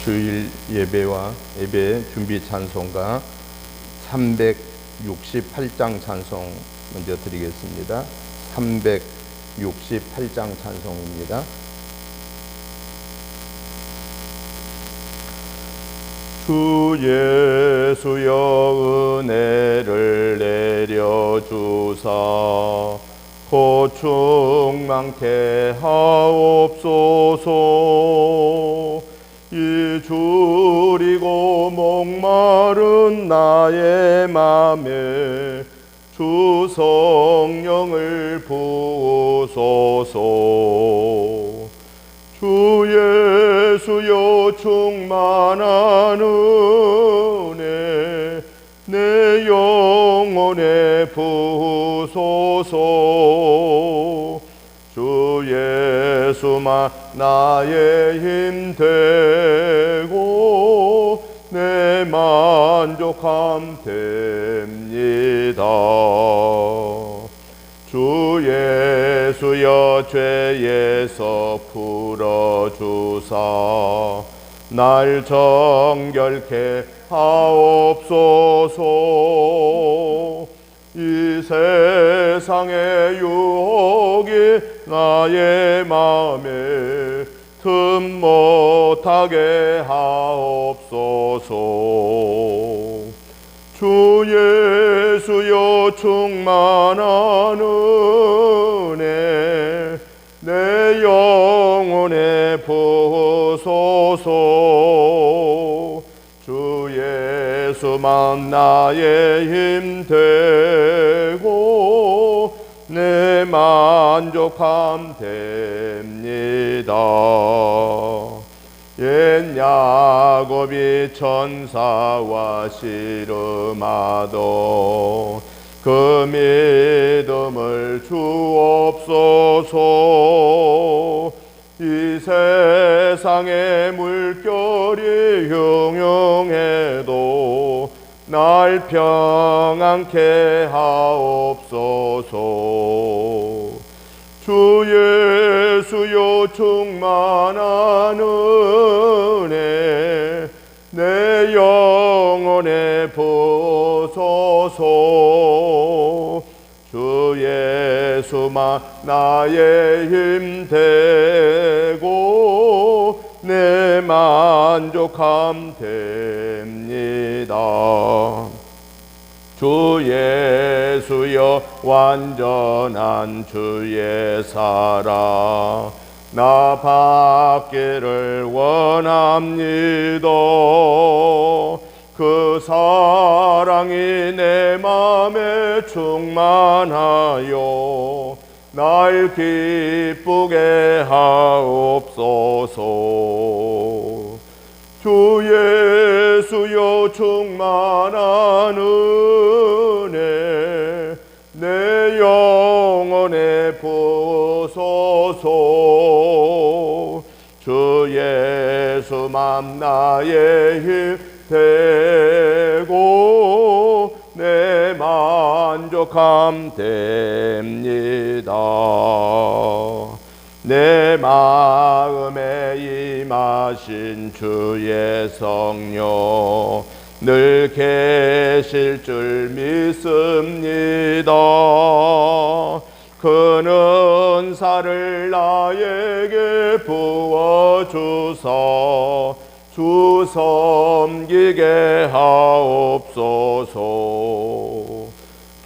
주일 예배와 예배 준비 찬송가 368장 찬송 먼저 드리겠습니다. 368장 찬송입니다. 주 예수여 은혜를 내려주사 고충 많게 하옵소서. 이 줄이고 목마른 나의 맘에 주 성령을 부으소서. 주 예수여 충만한 은혜 내 영혼에 부으소서. 주 예수만 나의 힘 되고 내 만족함 됩니다. 주 예수여 죄에서 풀어주사 날 정결케 하옵소서. 이 세상의 유혹이 나의 맘에 틈 못하게 하옵소서. 주 예수여 충만한 은혜 내 영혼에 부으소서. 주 예수만 나의 힘 되고 내 만족함 됩니다. 옛 야곱이 천사와 씨름하던 그 믿음을 주옵소서. 이 세상의 물결이 흉흉해도 날 평안케 하옵소서. 주 예수여 충만한 은혜 내 영혼에 부으소서. 주 예수만 나의 힘 되고 내 만족함 됩니다. 주 예수여 완전한 주의 사랑 나 받기를 원합니다. 그 사랑이 내 맘에 충만하여 날 기쁘게 하옵소서. 주 예수여 충만한 은혜 내 영혼에 부으소서. 주 예수만 나의 힘 되고 내 만족함 됩니다. 내 마음에 임하신 주의 성령 늘 계실 줄 믿습니다. 그 은사를 나에게 부어주사 주 섬기게 하옵소서.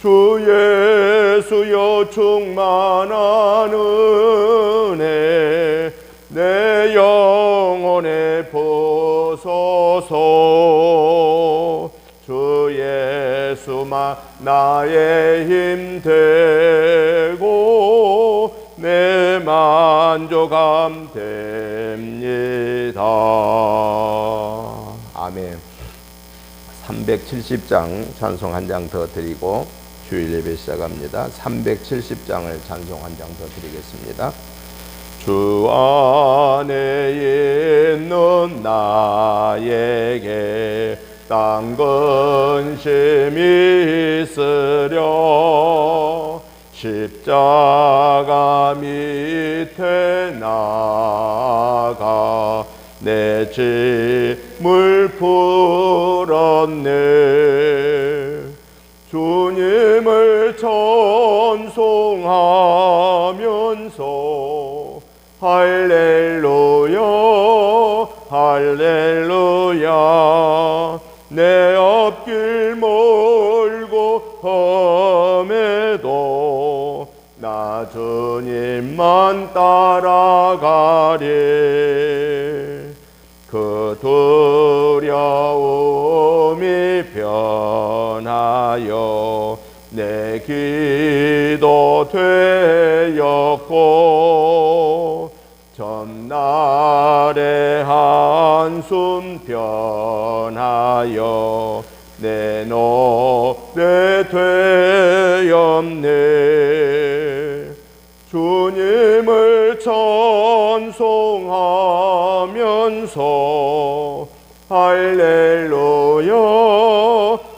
주 예수여 충만한 은혜 내 영혼에 부으소서. 주 예수만 나의 힘 되고 내 만족함됩니다. 아멘. 370장 찬송 한 장 더 드리고 주일 예배 시작합니다. 370장을 찬송 한 장 더 드리겠습니다. 주 안에 있는 나에게 딴 근심이 있으려 십자가 밑에 나가 내 짐을 풀었네. 주님을 찬송하면서 할렐루야 할렐루야 내 앞길 멀고 험해도 나 주님만 따라가리. 그 두려움이 변하여 내 기도 되었고 전날의 한숨 변하여 내 노래 되었네. 주님을 찬송하면서 할렐루야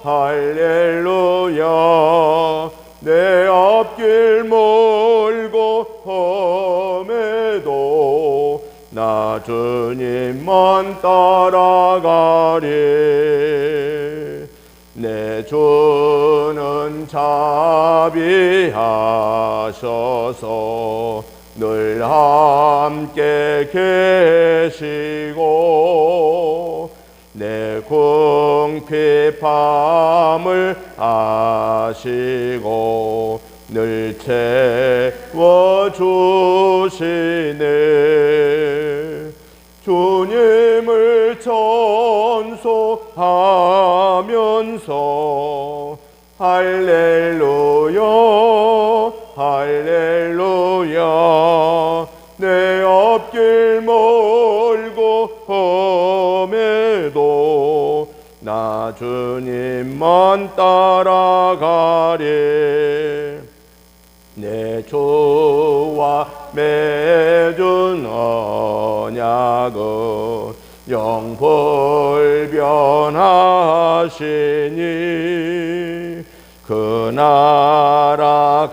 할렐루야 내 앞길 멀고 험해도 나 주님만 따라가리. 내 주는 자비하셔서 늘 함께 계시고 내 궁핍함을 아시고 늘 채워주시네. 주님을 찬송하면서 할렐루야 할렐루야 내 앞길 멀고 험해도 나 주님만 따라가리. 내 주와 맺은 언약은 영불변하시니 그 나라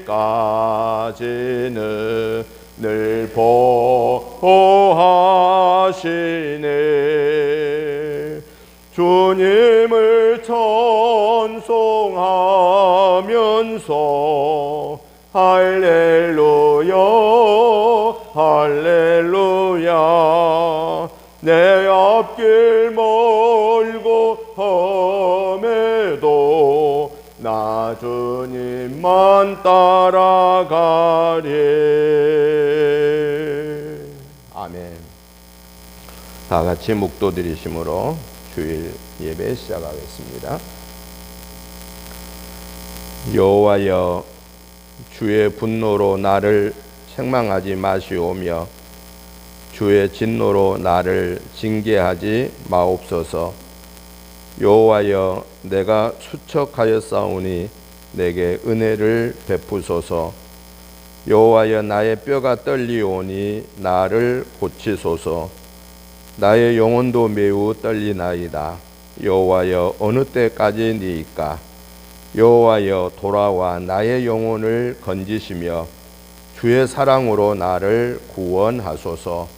가기까지는 늘 보호하시네. 주님을 찬송하면서 할렐루야 할렐루야 내 앞길 멀고 험해도 나 주님만 따라가리. 아멘. 다 같이 묵도 드리심으로 주일 예배 시작하겠습니다. 여호와여 주의 분노로 나를 책망하지 마시오며 주의 진노로 나를 징계하지 마옵소서. 여호와여 내가 수척하였사오니 내게 은혜를 베푸소서. 여호와여 나의 뼈가 떨리오니 나를 고치소서. 나의 영혼도 매우 떨리나이다. 여호와여 어느 때까지니이까. 여호와여 돌아와 나의 영혼을 건지시며 주의 사랑으로 나를 구원하소서.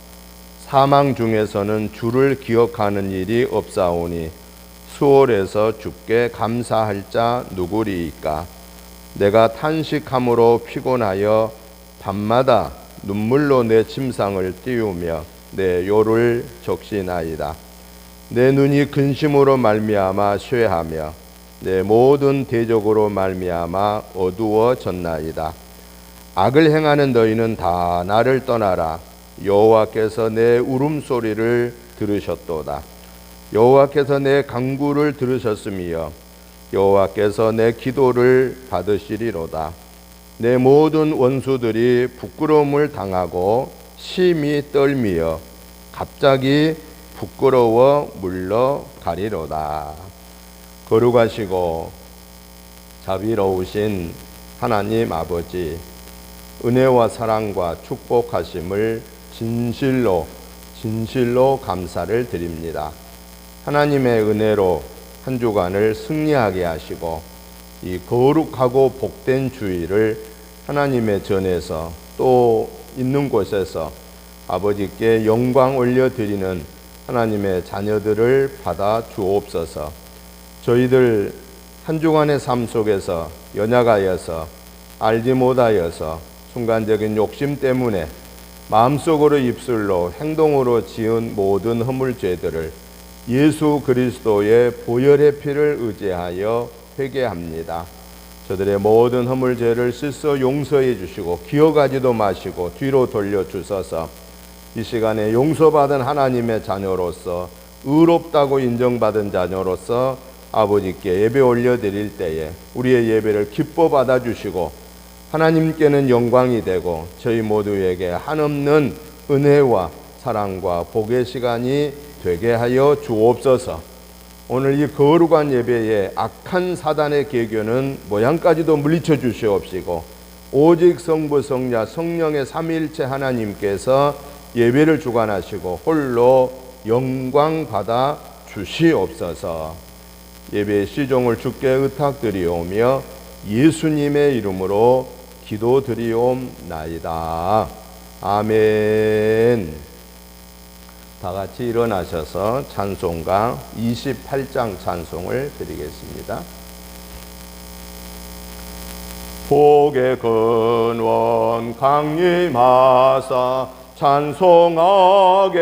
사망 중에서는 주를 기억하는 일이 없사오니 수월에서 주께 감사할 자 누구리이까. 내가 탄식함으로 피곤하여 밤마다 눈물로 내 침상을 띄우며 내 요를 적시나이다. 내 눈이 근심으로 말미암아 쇠하며 내 모든 대적으로 말미암아 어두워졌나이다. 악을 행하는 너희는 다 나를 떠나라. 여호와께서 내 울음소리를 들으셨도다. 여호와께서 내 간구를 들으셨으며 여호와께서 내 기도를 받으시리로다. 내 모든 원수들이 부끄러움을 당하고 심히 떨미어 갑자기 부끄러워 물러가리로다. 거룩하시고 자비로우신 하나님 아버지, 은혜와 사랑과 축복하심을 진실로 감사를 드립니다. 하나님의 은혜로 한 주간을 승리하게 하시고 이 거룩하고 복된 주일을 하나님의 전에서 또 있는 곳에서 아버지께 영광 올려드리는 하나님의 자녀들을 받아 주옵소서. 저희들 한 주간의 삶 속에서 연약하여서 알지 못하여서 순간적인 욕심 때문에 마음속으로 입술로 행동으로 지은 모든 허물죄들을 예수 그리스도의 보혈의 피를 의지하여 회개합니다. 저들의 모든 허물죄를 씻어 용서해 주시고 기억하지도 마시고 뒤로 돌려주셔서 이 시간에 용서받은 하나님의 자녀로서 의롭다고 인정받은 자녀로서 아버지께 예배 올려드릴 때에 우리의 예배를 기뻐 받아주시고 하나님께는 영광이 되고 저희 모두에게 한없는 은혜와 사랑과 복의 시간이 되게 하여 주옵소서. 오늘 이 거룩한 예배에 악한 사단의 계교는 모양까지도 물리쳐 주시옵시고 오직 성부 성자 성령의 삼위일체 하나님께서 예배를 주관하시고 홀로 영광 받아 주시옵소서. 예배의 시종을 주께 의탁드리오며 예수님의 이름으로 기도드리옵나이다. 아멘. 다 같이 일어나셔서 찬송가 28장 찬송을 드리겠습니다. 복의 근원 강림하사 찬송하게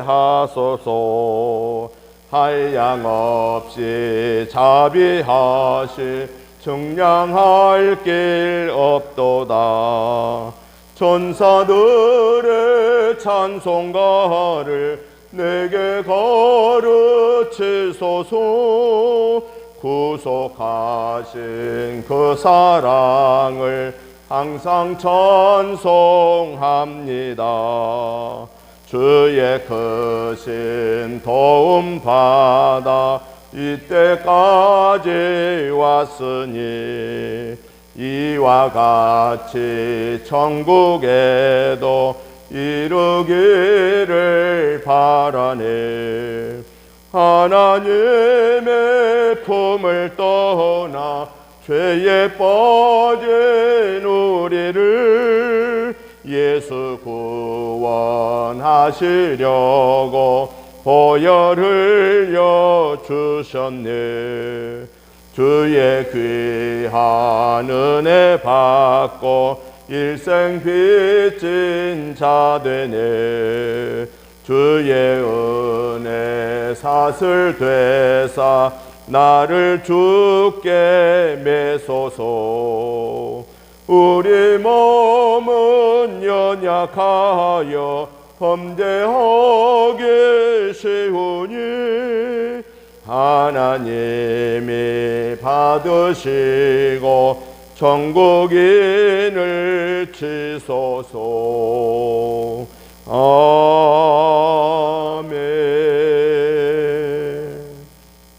하소서. 한량없이 자비하시 증량할 길 없도다. 천사들의 찬송가를 내게 가르치소서. 구속하신 그 사랑을 항상 찬송합니다. 주의 크신 도움 받아 이때까지 왔으니 이와 같이 천국에도 이르기를 바라네. 하나님의 품을 떠나 죄에 빠진 우리를 예수 구원하시려고 보혈 흘려 주셨네. 주의 귀한 은혜 받고 일생 빚진 자 되네. 주의 은혜 사슬 되사 나를 주께 매소서. 우리 몸은 연약하여 범죄하기 쉬우니 하나님이 받으시고 천국인을 치소서. 아멘.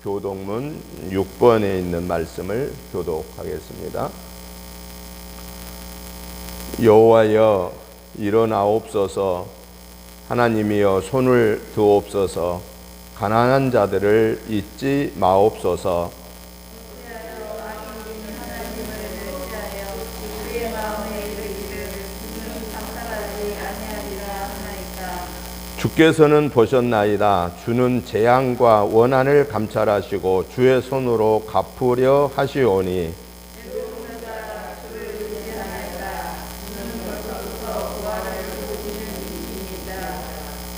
교독문 6번에 있는 말씀을 교독하겠습니다. 여호와여 일어나옵소서. 하나님이여 손을 드옵소서. 가난한 자들을 잊지 마옵소서. 주께서는 보셨나이다. 주는 재앙과 원한을 감찰하시고 주의 손으로 갚으려 하시오니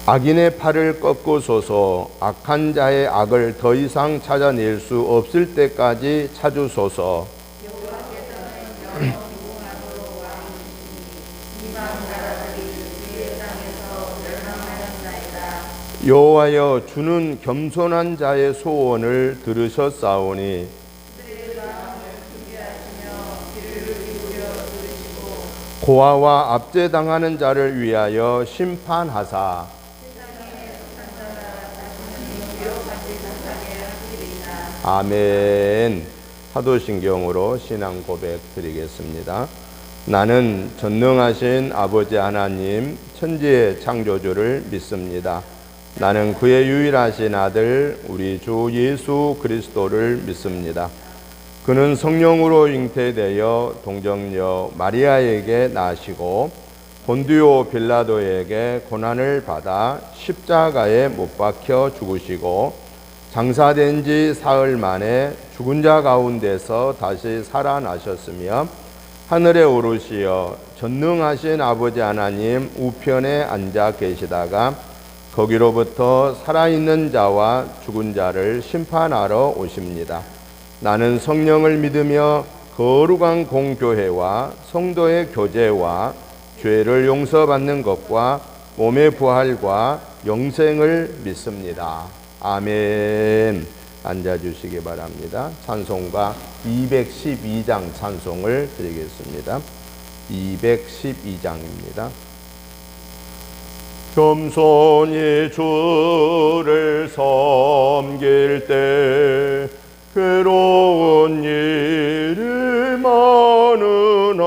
악인의 팔을 꺾으소서. 악한 자의 악을 더 이상 찾아낼 수 없을 때까지 찾으소서. 여호와여 주는 겸손한 자의 소원을 들으셨사오니 고아와 압제당하는 자를 위하여 심판하사 아멘. 사도신경으로 신앙 고백 드리겠습니다. 나는 전능하신 아버지 하나님 천지의 창조주를 믿습니다. 나는 그의 유일하신 아들 우리 주 예수 그리스도를 믿습니다. 그는 성령으로 잉태되어 동정녀 마리아에게 나시고 본디오 빌라도에게 고난을 받아 십자가에 못 박혀 죽으시고 장사된 지 사흘 만에 죽은 자 가운데서 다시 살아나셨으며 하늘에 오르시어 전능하신 아버지 하나님 우편에 앉아 계시다가 거기로부터 살아있는 자와 죽은 자를 심판하러 오십니다. 나는 성령을 믿으며 거룩한 공교회와 성도의 교제와 죄를 용서받는 것과 몸의 부활과 영생을 믿습니다. 아멘. 앉아주시기 바랍니다. 찬송가 212장 찬송을 드리겠습니다. 212장입니다. 겸손히 주를 섬길 때 괴로운 일이 많으나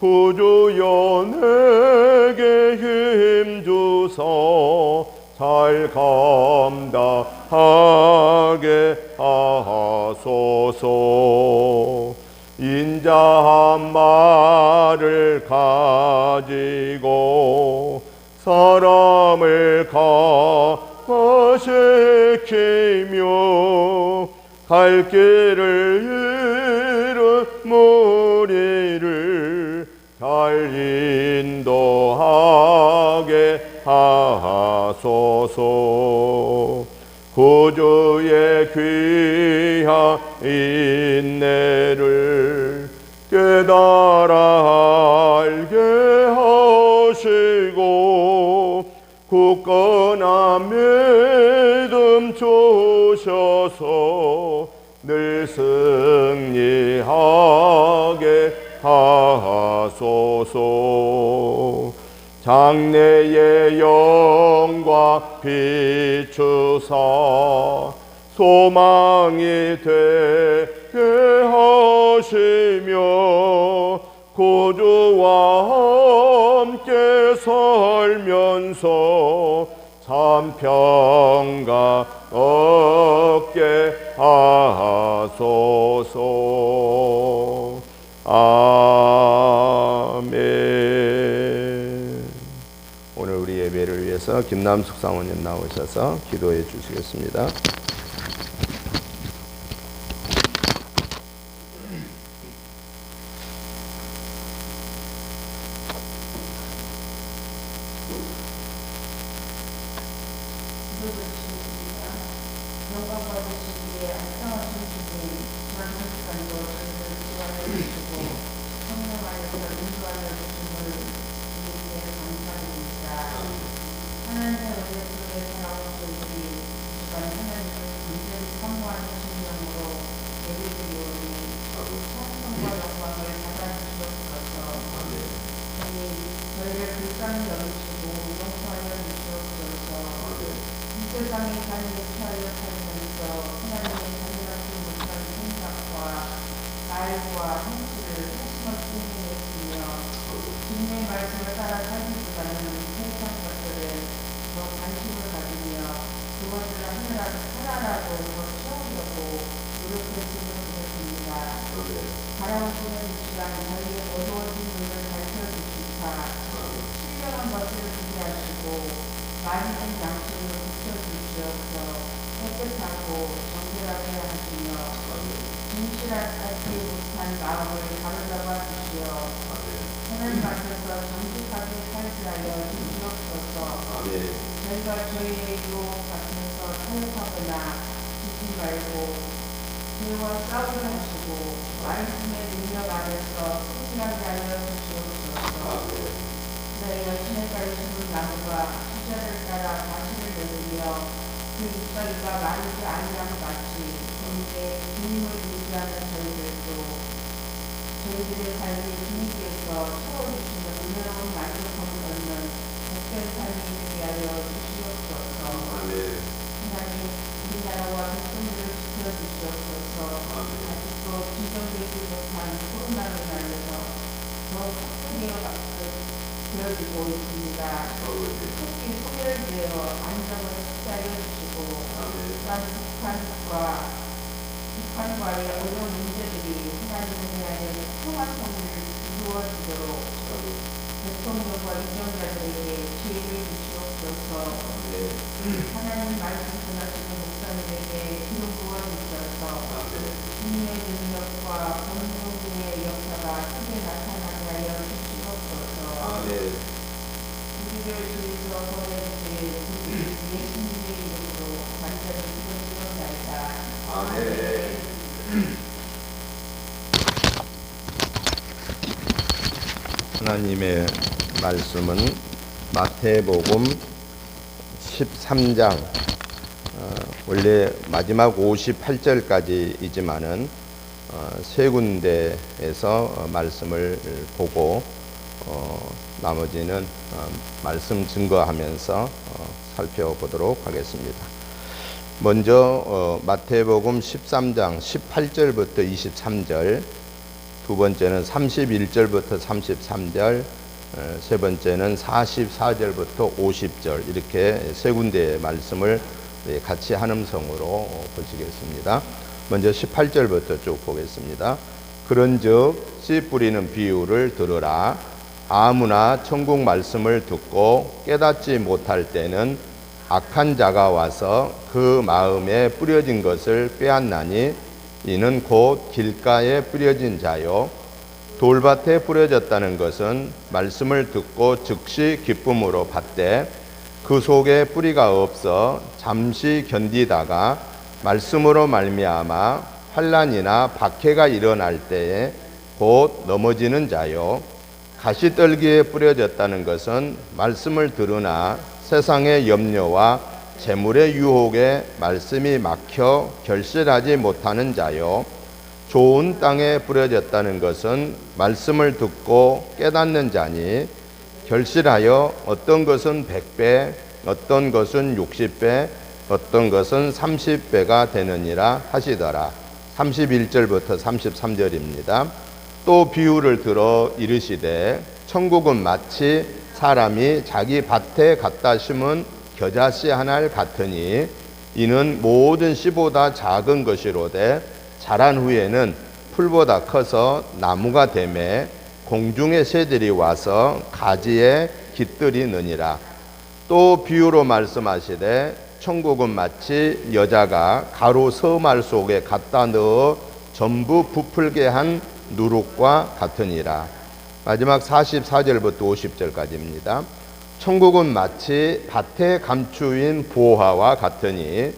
구주여 내게 힘주사 잘 감당하게 하소서. 인자한 말을 가지고 사람을 감화시키며 갈 길을 잃은 무리를 잘 인도하게 하소서. 구주의 귀한 인내를 깨달아 알게 하시고 굳건한 믿음 주셔서 늘 승리하게 하소서. 장래의 영광 비추사 소망이 되게 하시며 구주와 함께 살면서 참 평강 얻게 하소서. 아멘. 오늘 우리 예배를 위해서 김남숙 사모님 나오셔서 기도해 주시겠습니다. 세상의 삶에 처하여 살면서 하나님의 자녀답지 못한 생각과 말과 행실을 소심없이 행했으며 주님의 말씀을 따라 살기보다는 세상 것들에 더 관심을 가지며 그것을 하나라도 더 채우려고 노력했음을 보였습니다. 바라보시는 이 시간 저희의 어두워진 눈을 밝혀주시사 신령한 것들을 보게 하시고 많이 된 양식을 붙여주시옵소서. 깨끗하고 정결하게 하시며 진실하지 못한 마음을 바로잡아 주시어 하나님 앞에서 정직하게 살게 하여 주시옵소서. 저희가 저희의 유혹 앞에서 타협하거나 지지 말고 죄와 싸우게 하시고 말씀의 능력 안에서 승리하게 하여 주시옵소서. 저희가 신의 가르침을 나누가 시절을 따라 가시를 내리며 그 입가리가 마르지 아니함 같이 주님을 유지하는 저희들도 저희들의 삶에 주님께서 채워주시는 은혜로운 만족함을 얻는 복된 삶이 되게 하여 주시옵소서. 하나님, 우리나라와 백성들을 지켜주시옵소서. 아직도 진정되지 못한 코로나로 인하여서 더욱 확산되어지고 있습니다. 특히 소멸되어 안정을 찾아여 주시고, 또한 북한과의 어려운 문제들이 하나님의 안에 평화성을 이루어지도록 대통령과 유정자들에게 지혜를 주시옵소서. 하나님 말씀 전하시는 목사님에게 기름 부어 주셔서 주님의 능력과 본능의 역사가 크게 나타나게 하여 주시옵소서. 우리를 주에서 보내주신 예수님의 이름으로 간절히 기도드리옵나이다. 아멘. 하나님의 말씀은 마태복음 13장 원래 마지막 58절까지이지만은 세 군데에서 말씀을 보고 나머지는 말씀 증거하면서 살펴보도록 하겠습니다. 먼저 마태복음 13장 18절부터 23절, 두 번째는 31절부터 33절, 세 번째는 44절부터 50절, 이렇게 세 군데의 말씀을 같이 한음성으로 보시겠습니다. 먼저 18절부터 쭉 보겠습니다. 그런즉 씨 뿌리는 비유를 들으라. 아무나 천국 말씀을 듣고 깨닫지 못할 때는 악한 자가 와서 그 마음에 뿌려진 것을 빼앗나니 이는 곧 길가에 뿌려진 자요 돌밭에 뿌려졌다는 것은 말씀을 듣고 즉시 기쁨으로 받되 그 속에 뿌리가 없어 잠시 견디다가 말씀으로 말미암아 환난이나 박해가 일어날 때에 곧 넘어지는 자요 가시떨기에 뿌려졌다는 것은 말씀을 들으나 세상의 염려와 재물의 유혹에 말씀이 막혀 결실하지 못하는 자요 좋은 땅에 뿌려졌다는 것은 말씀을 듣고 깨닫는 자니 결실하여 어떤 것은 100배, 어떤 것은 60배, 어떤 것은 30배가 되느니라 하시더라. 31절부터 33절입니다. 또 비유를 들어 이르시되 천국은 마치 사람이 자기 밭에 갖다 심은 겨자씨 하나를 같으니 이는 모든 씨보다 작은 것이로되 자란 후에는 풀보다 커서 나무가 되매 공중의 새들이 와서 가지에 깃들이느니라. 또 비유로 말씀하시되 천국은 마치 여자가 가루 서말 속에 갖다 넣어 전부 부풀게 한 누룩과 같으니라. 마지막 44절부터 50절까지입니다. 천국은 마치 밭에 감추인 보화와 같으니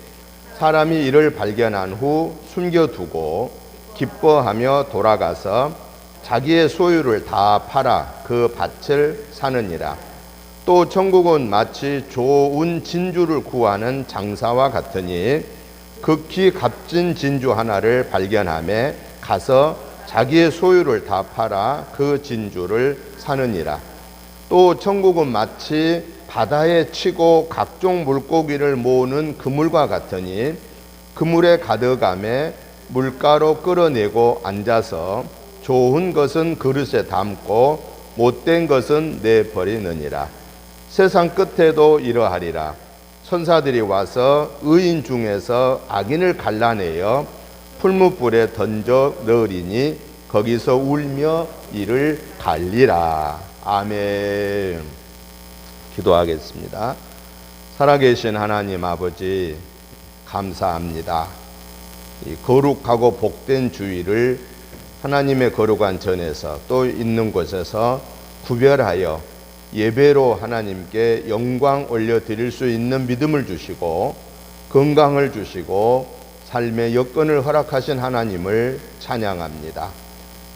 사람이 이를 발견한 후 숨겨두고 기뻐하며 돌아가서 자기의 소유를 다 팔아 그 밭을 사느니라. 또 천국은 마치 좋은 진주를 구하는 장사와 같으니 극히 값진 진주 하나를 발견하며 가서 자기의 소유를 다 팔아 그 진주를 사느니라. 또 천국은 마치 바다에 치고 각종 물고기를 모으는 그물과 같으니 그물에 가득함에 물가로 끌어내고 앉아서 좋은 것은 그릇에 담고 못된 것은 내버리느니라. 세상 끝에도 이러하리라. 천사들이 와서 의인 중에서 악인을 갈라내어 풀무불에 던져 넣으리니 거기서 울며 이를 갈리라. 아멘. 기도하겠습니다. 살아계신 하나님 아버지, 감사합니다. 이 거룩하고 복된 주일을 하나님의 거룩한 전에서 또 있는 곳에서 구별하여 예배로 하나님께 영광 올려드릴 수 있는 믿음을 주시고 건강을 주시고 삶의 여건을 허락하신 하나님을 찬양합니다.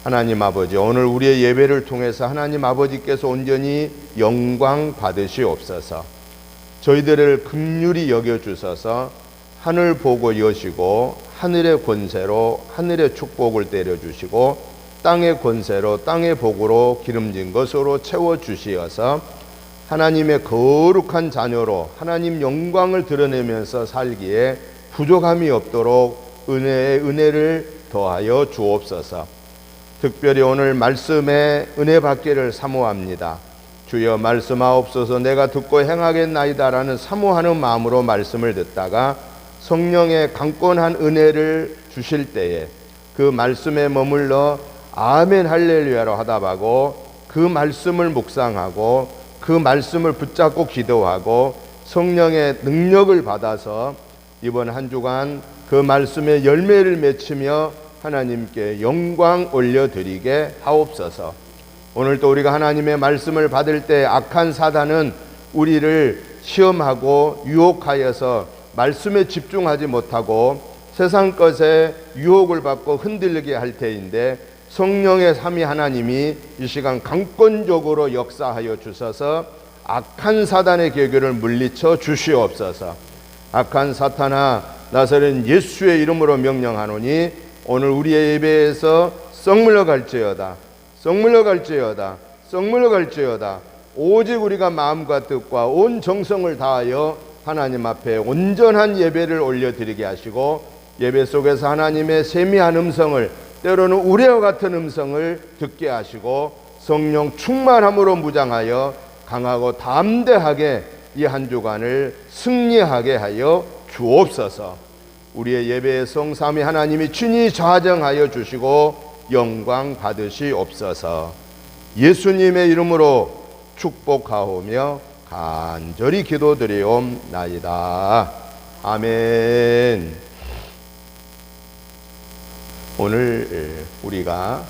하나님 아버지, 오늘 우리의 예배를 통해서 하나님 아버지께서 온전히 영광 받으시옵소서. 저희들을 긍휼히 여겨주셔서 하늘 보고 여시고 하늘의 권세로 하늘의 축복을 때려주시고 땅의 권세로 땅의 복으로 기름진 것으로 채워주시어서 하나님의 거룩한 자녀로 하나님 영광을 드러내면서 살기에 부족함이 없도록 은혜의 은혜를 더하여 주옵소서. 특별히 오늘 말씀에 은혜 받기를 사모합니다. 주여 말씀하옵소서. 내가 듣고 행하겠나이다라는 사모하는 마음으로 말씀을 듣다가 성령의 강권한 은혜를 주실 때에 그 말씀에 머물러 아멘 할렐루야로 하답하고 그 말씀을 묵상하고 그 말씀을 붙잡고 기도하고 성령의 능력을 받아서 이번 한 주간 그 말씀의 열매를 맺히며 하나님께 영광 올려드리게 하옵소서. 오늘도 우리가 하나님의 말씀을 받을 때 악한 사단은 우리를 시험하고 유혹하여서 말씀에 집중하지 못하고 세상 것에 유혹을 받고 흔들리게 할 때인데 성령의 삼위 하나님이 이 시간 강권적으로 역사하여 주셔서 악한 사단의 계교를 물리쳐 주시옵소서. 악한 사탄아 나사렛 예수의 이름으로 명령하노니 오늘 우리의 예배에서 썩물러 갈지어다. 썩물러 갈지어다. 썩물러 갈지어다. 오직 우리가 마음과 뜻과 온 정성을 다하여 하나님 앞에 온전한 예배를 올려드리게 하시고 예배 속에서 하나님의 세미한 음성을 때로는 우레와 같은 음성을 듣게 하시고 성령 충만함으로 무장하여 강하고 담대하게 이 한 주간을 승리하게 하여 주옵소서. 우리의 예배의 성삼위 하나님이 친히 좌정하여 주시고 영광 받으시옵소서. 예수님의 이름으로 축복하오며 간절히 기도드리옵나이다. 아멘. 오늘 우리가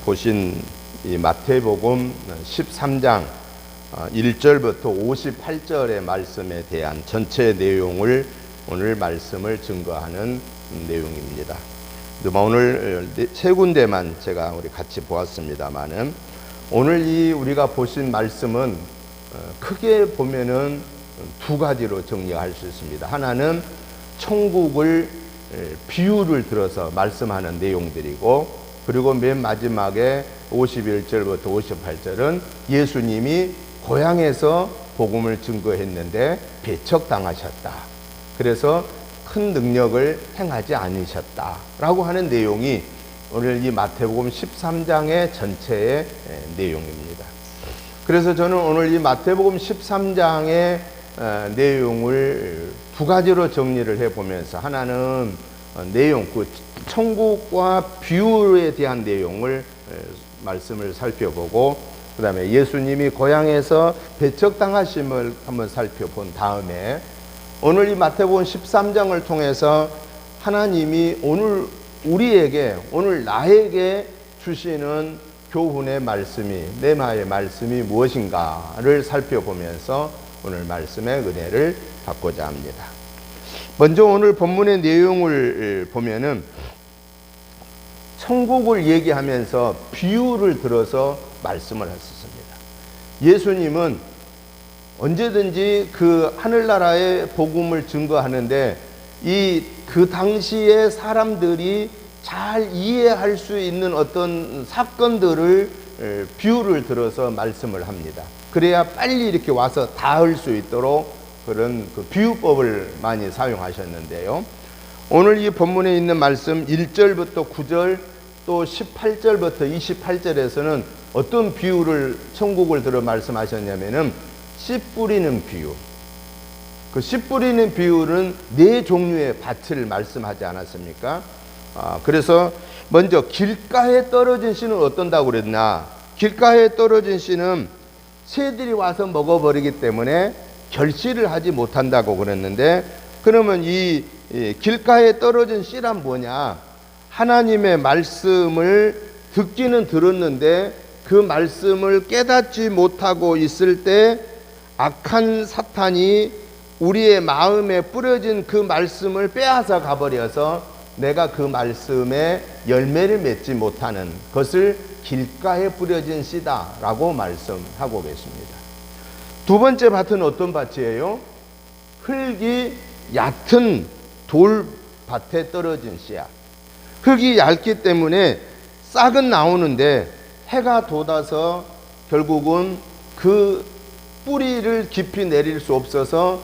보신 이 마태복음 13장 1절부터 58절의 말씀에 대한 전체 내용을 오늘 말씀을 증거하는 내용입니다. 오늘 세 군데만 제가 우리 같이 보았습니다만은 오늘 이 우리가 보신 말씀은 크게 보면은 두 가지로 정리할 수 있습니다. 하나는 천국을 비유를 들어서 말씀하는 내용들이고, 그리고 맨 마지막에 51절부터 58절은 예수님이 고향에서 복음을 증거했는데 배척당하셨다. 그래서 큰 능력을 행하지 않으셨다라고 하는 내용이 오늘 이 마태복음 13장의 전체의 내용입니다. 그래서 저는 오늘 이 마태복음 13장의 내용을 두 가지로 정리를 해보면서 하나는 내용, 그 천국과 비유에 대한 내용을 말씀을 살펴보고, 그 다음에 예수님이 고향에서 배척당하심을 한번 살펴본 다음에 오늘 이 마태복음 13장을 통해서 하나님이 오늘 우리에게, 오늘 나에게 주시는 교훈의 말씀이, 렘마의 말씀이 무엇인가를 살펴보면서 오늘 말씀의 은혜를 받고자 합니다. 먼저 오늘 본문의 내용을 보면은 천국을 얘기하면서 비유를 들어서 말씀을 했었습니다. 예수님은 언제든지 그 하늘나라의 복음을 증거하는데 그 당시에 사람들이 잘 이해할 수 있는 어떤 사건들을 비유를 들어서 말씀을 합니다. 그래야 빨리 이렇게 와서 닿을 수 있도록 그런 그 비유법을 많이 사용하셨는데요. 오늘 이 본문에 있는 말씀 1절부터 9절 또 18절부터 28절에서는 어떤 비유를 천국을 들어 말씀하셨냐면은 씨 뿌리는 비유. 그 씨 뿌리는 비유는 네 종류의 밭을 말씀하지 않았습니까? 그래서 먼저 길가에 떨어진 씨는 어떤다고 그랬나? 길가에 떨어진 씨는 새들이 와서 먹어버리기 때문에 결실을 하지 못한다고 그랬는데, 그러면 이 길가에 떨어진 씨란 뭐냐? 하나님의 말씀을 듣기는 들었는데 그 말씀을 깨닫지 못하고 있을 때 악한 사탄이 우리의 마음에 뿌려진 그 말씀을 빼앗아 가버려서 내가 그 말씀에 열매를 맺지 못하는 것을 길가에 뿌려진 씨다라고 말씀하고 계십니다. 두 번째 밭은 어떤 밭이에요? 흙이 얕은 돌밭에 떨어진 씨야. 흙이 얇기 때문에 싹은 나오는데 해가 돋아서 결국은 그 뿌리를 깊이 내릴 수 없어서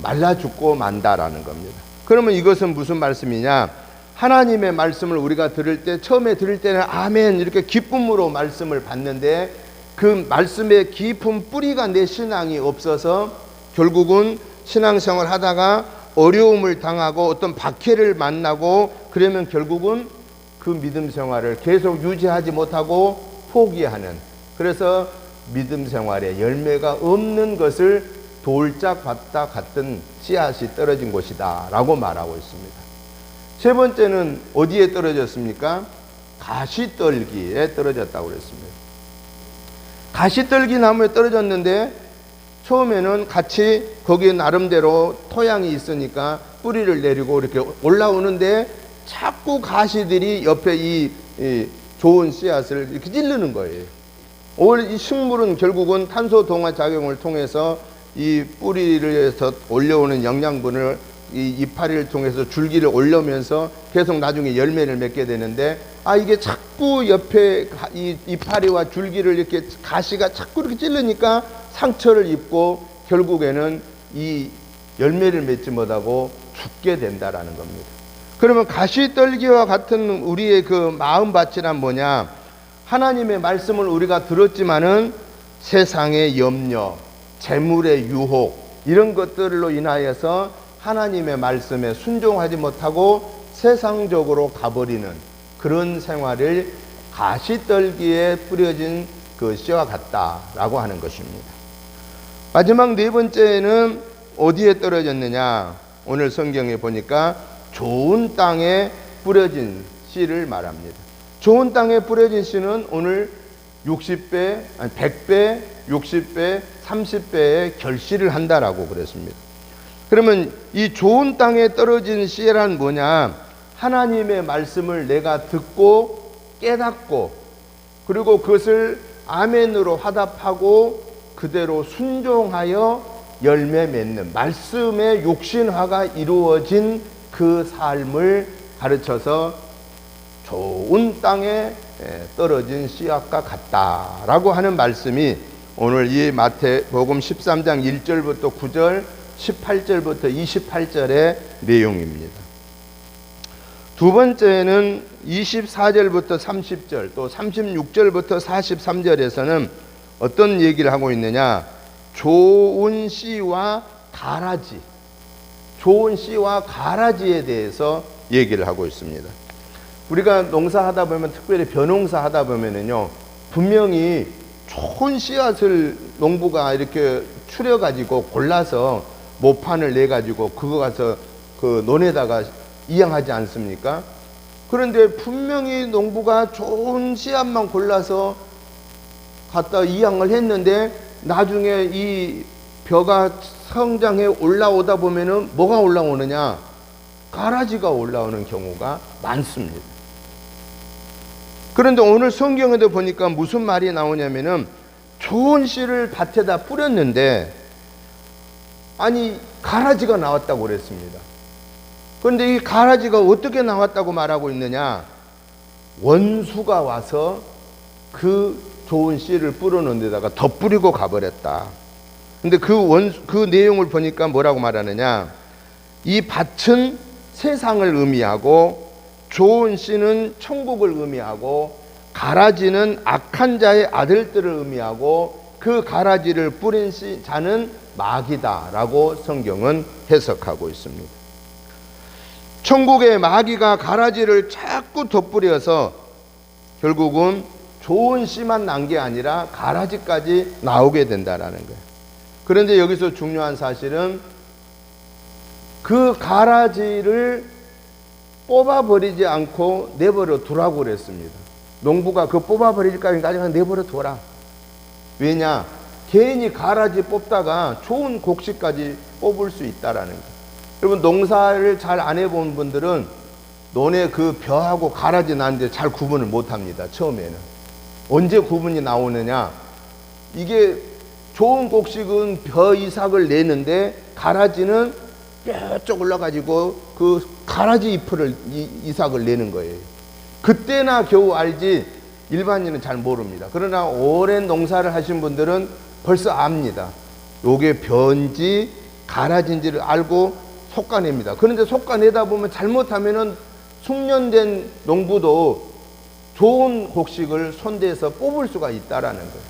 말라 죽고 만다라는 겁니다. 그러면 이것은 무슨 말씀이냐? 하나님의 말씀을 우리가 들을 때, 처음에 들을 때는 아멘 이렇게 기쁨으로 말씀을 받는데 그 말씀의 깊은 뿌리가 내 신앙이 없어서 결국은 신앙생활 하다가 어려움을 당하고 어떤 박해를 만나고 그러면 결국은 그 믿음 생활을 계속 유지하지 못하고 포기하는, 그래서 믿음 생활에 열매가 없는 것을 돌짝밭과 같은 씨앗이 떨어진 곳이다 라고 말하고 있습니다. 세 번째는 어디에 떨어졌습니까? 가시떨기에 떨어졌다고 그랬습니다. 가시떨기 나무에 떨어졌는데 처음에는 같이 거기에 나름대로 토양이 있으니까 뿌리를 내리고 이렇게 올라오는데 자꾸 가시들이 옆에 이 좋은 씨앗을 이렇게 찌르는 거예요. 오늘 이 식물은 결국은 탄소 동화 작용을 통해서 이 뿌리에서 올려오는 영양분을 이 이파리를 통해서 줄기를 올려면서 계속 나중에 열매를 맺게 되는데, 이게 자꾸 옆에 이 이파리와 줄기를 이렇게 가시가 자꾸 이렇게 찌르니까 상처를 입고 결국에는 이 열매를 맺지 못하고 죽게 된다라는 겁니다. 그러면 가시떨기와 같은 우리의 그 마음밭이란 뭐냐? 하나님의 말씀을 우리가 들었지만은 세상의 염려, 재물의 유혹 이런 것들로 인하여서 하나님의 말씀에 순종하지 못하고 세상적으로 가버리는 그런 생활을 가시떨기에 뿌려진 그 씨와 같다라고 하는 것입니다. 마지막 네 번째는 어디에 떨어졌느냐? 오늘 성경에 보니까 좋은 땅에 뿌려진 씨를 말합니다. 좋은 땅에 뿌려진 씨는 오늘 60배, 100배, 60배, 30배의 결실을 한다라고 그랬습니다. 그러면 이 좋은 땅에 떨어진 씨란 뭐냐? 하나님의 말씀을 내가 듣고 깨닫고 그리고 그것을 아멘으로 화답하고 그대로 순종하여 열매 맺는 말씀의 육신화가 이루어진 그 삶을 가르쳐서 좋은 땅에 떨어진 씨앗과 같다라고 하는 말씀이 오늘 이 마태복음 13장 1절부터 9절 18절부터 28절의 내용입니다. 두 번째는 24절부터 30절 또 36절부터 43절에서는 어떤 얘기를 하고 있느냐? 좋은 씨와 가라지, 좋은 씨와 가라지에 대해서 얘기를 하고 있습니다. 우리가 농사하다 보면, 특별히 벼농사 하다 보면은요, 분명히 좋은 씨앗을 농부가 이렇게 추려가지고 골라서 모판을 내가지고 그거 가서 그 논에다가 이양하지 않습니까? 그런데 분명히 농부가 좋은 씨앗만 골라서 갖다 이양을 했는데 나중에 이 벼가 성장해 올라오다 보면은 뭐가 올라오느냐? 가라지가 올라오는 경우가 많습니다. 그런데 오늘 성경에도 보니까 무슨 말이 나오냐면은 좋은 씨를 밭에다 뿌렸는데 가라지가 나왔다고 그랬습니다. 그런데 이 가라지가 어떻게 나왔다고 말하고 있느냐? 원수가 와서 그 좋은 씨를 뿌려놓은 데다가 덧뿌리고 가버렸다. 근데 그 내용을 보니까 뭐라고 말하느냐? 이 밭은 세상을 의미하고 좋은 씨는 천국을 의미하고 가라지는 악한 자의 아들들을 의미하고 그 가라지를 뿌린 자는 마귀다라고 성경은 해석하고 있습니다. 천국의 마귀가 가라지를 자꾸 덧뿌려서 결국은 좋은 씨만 난 게 아니라 가라지까지 나오게 된다라는 거예요. 그런데 여기서 중요한 사실은 그 가라지를 뽑아버리지 않고 내버려 두라고 그랬습니다. 농부가 그 뽑아버릴까지 그냥 내버려 둬라. 왜냐? 괜히 가라지 뽑다가 좋은 곡식까지 뽑을 수 있다라는 거예요. 여러분, 농사를 잘 안 해본 분들은 논에 그 벼하고 가라지 나는데 잘 구분을 못 합니다. 처음에는. 언제 구분이 나오느냐? 이게 좋은 곡식은 벼 이삭을 내는데 가라지는 뼈쪽 올라가지고 그 가라지 잎을 이삭을 내는 거예요. 그때나 겨우 알지 일반인은 잘 모릅니다. 그러나 오랜 농사를 하신 분들은 벌써 압니다. 요게 변지 갈아진지를 알고 솎아냅니다. 그런데 솎아내다 보면 잘못하면은 숙련된 농부도 좋은 곡식을 손대서 뽑을 수가 있다라는 거예요.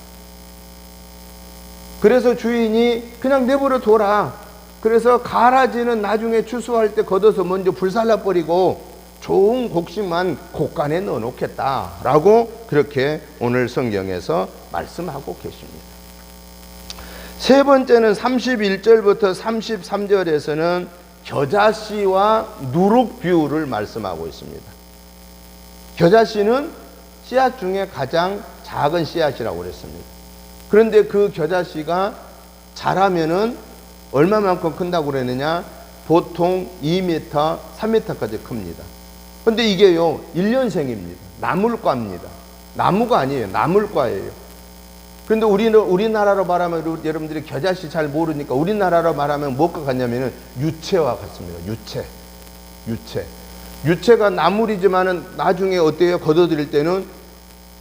그래서 주인이 그냥 내버려 둬라. 그래서 갈아지는 나중에 추수할 때 걷어서 먼저 불살라 버리고 좋은 곡식만 곡간에 넣어 놓겠다라고 그렇게 오늘 성경에서 말씀하고 계십니다. 세 번째는 31절부터 33절에서는 겨자씨와 누룩 비유를 말씀하고 있습니다. 겨자씨는 씨앗 중에 가장 작은 씨앗이라고 그랬습니다. 그런데 그 겨자씨가 자라면은 얼마만큼 큰다고 그랬느냐? 보통 2m, 3m까지 큽니다. 근데 이게요, 1년생입니다. 나물과입니다. 나무가 아니에요. 나물과예요. 그런데 우리나라로 말하면 여러분들이 겨자씨 잘 모르니까 우리나라로 말하면 뭐가 같냐면은 유채와 같습니다. 유채가 나물이지만은 나중에 어때요? 걷어들일 때는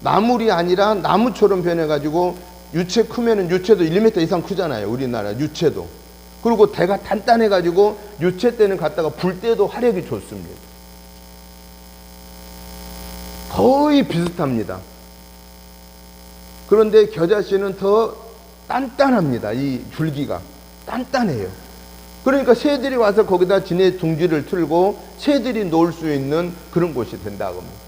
나물이 아니라 나무처럼 변해가지고 유채 크면은 유채도 1m 이상 크잖아요. 우리나라 유채도. 그리고 대가 단단해가지고 유채 때는 갖다가 불 때도 화력이 좋습니다. 거의 비슷합니다. 그런데 겨자씨는 더 단단합니다. 이 줄기가 단단해요. 그러니까 새들이 와서 거기다 지네 둥지를 틀고 새들이 놀 수 있는 그런 곳이 된다고 합니다.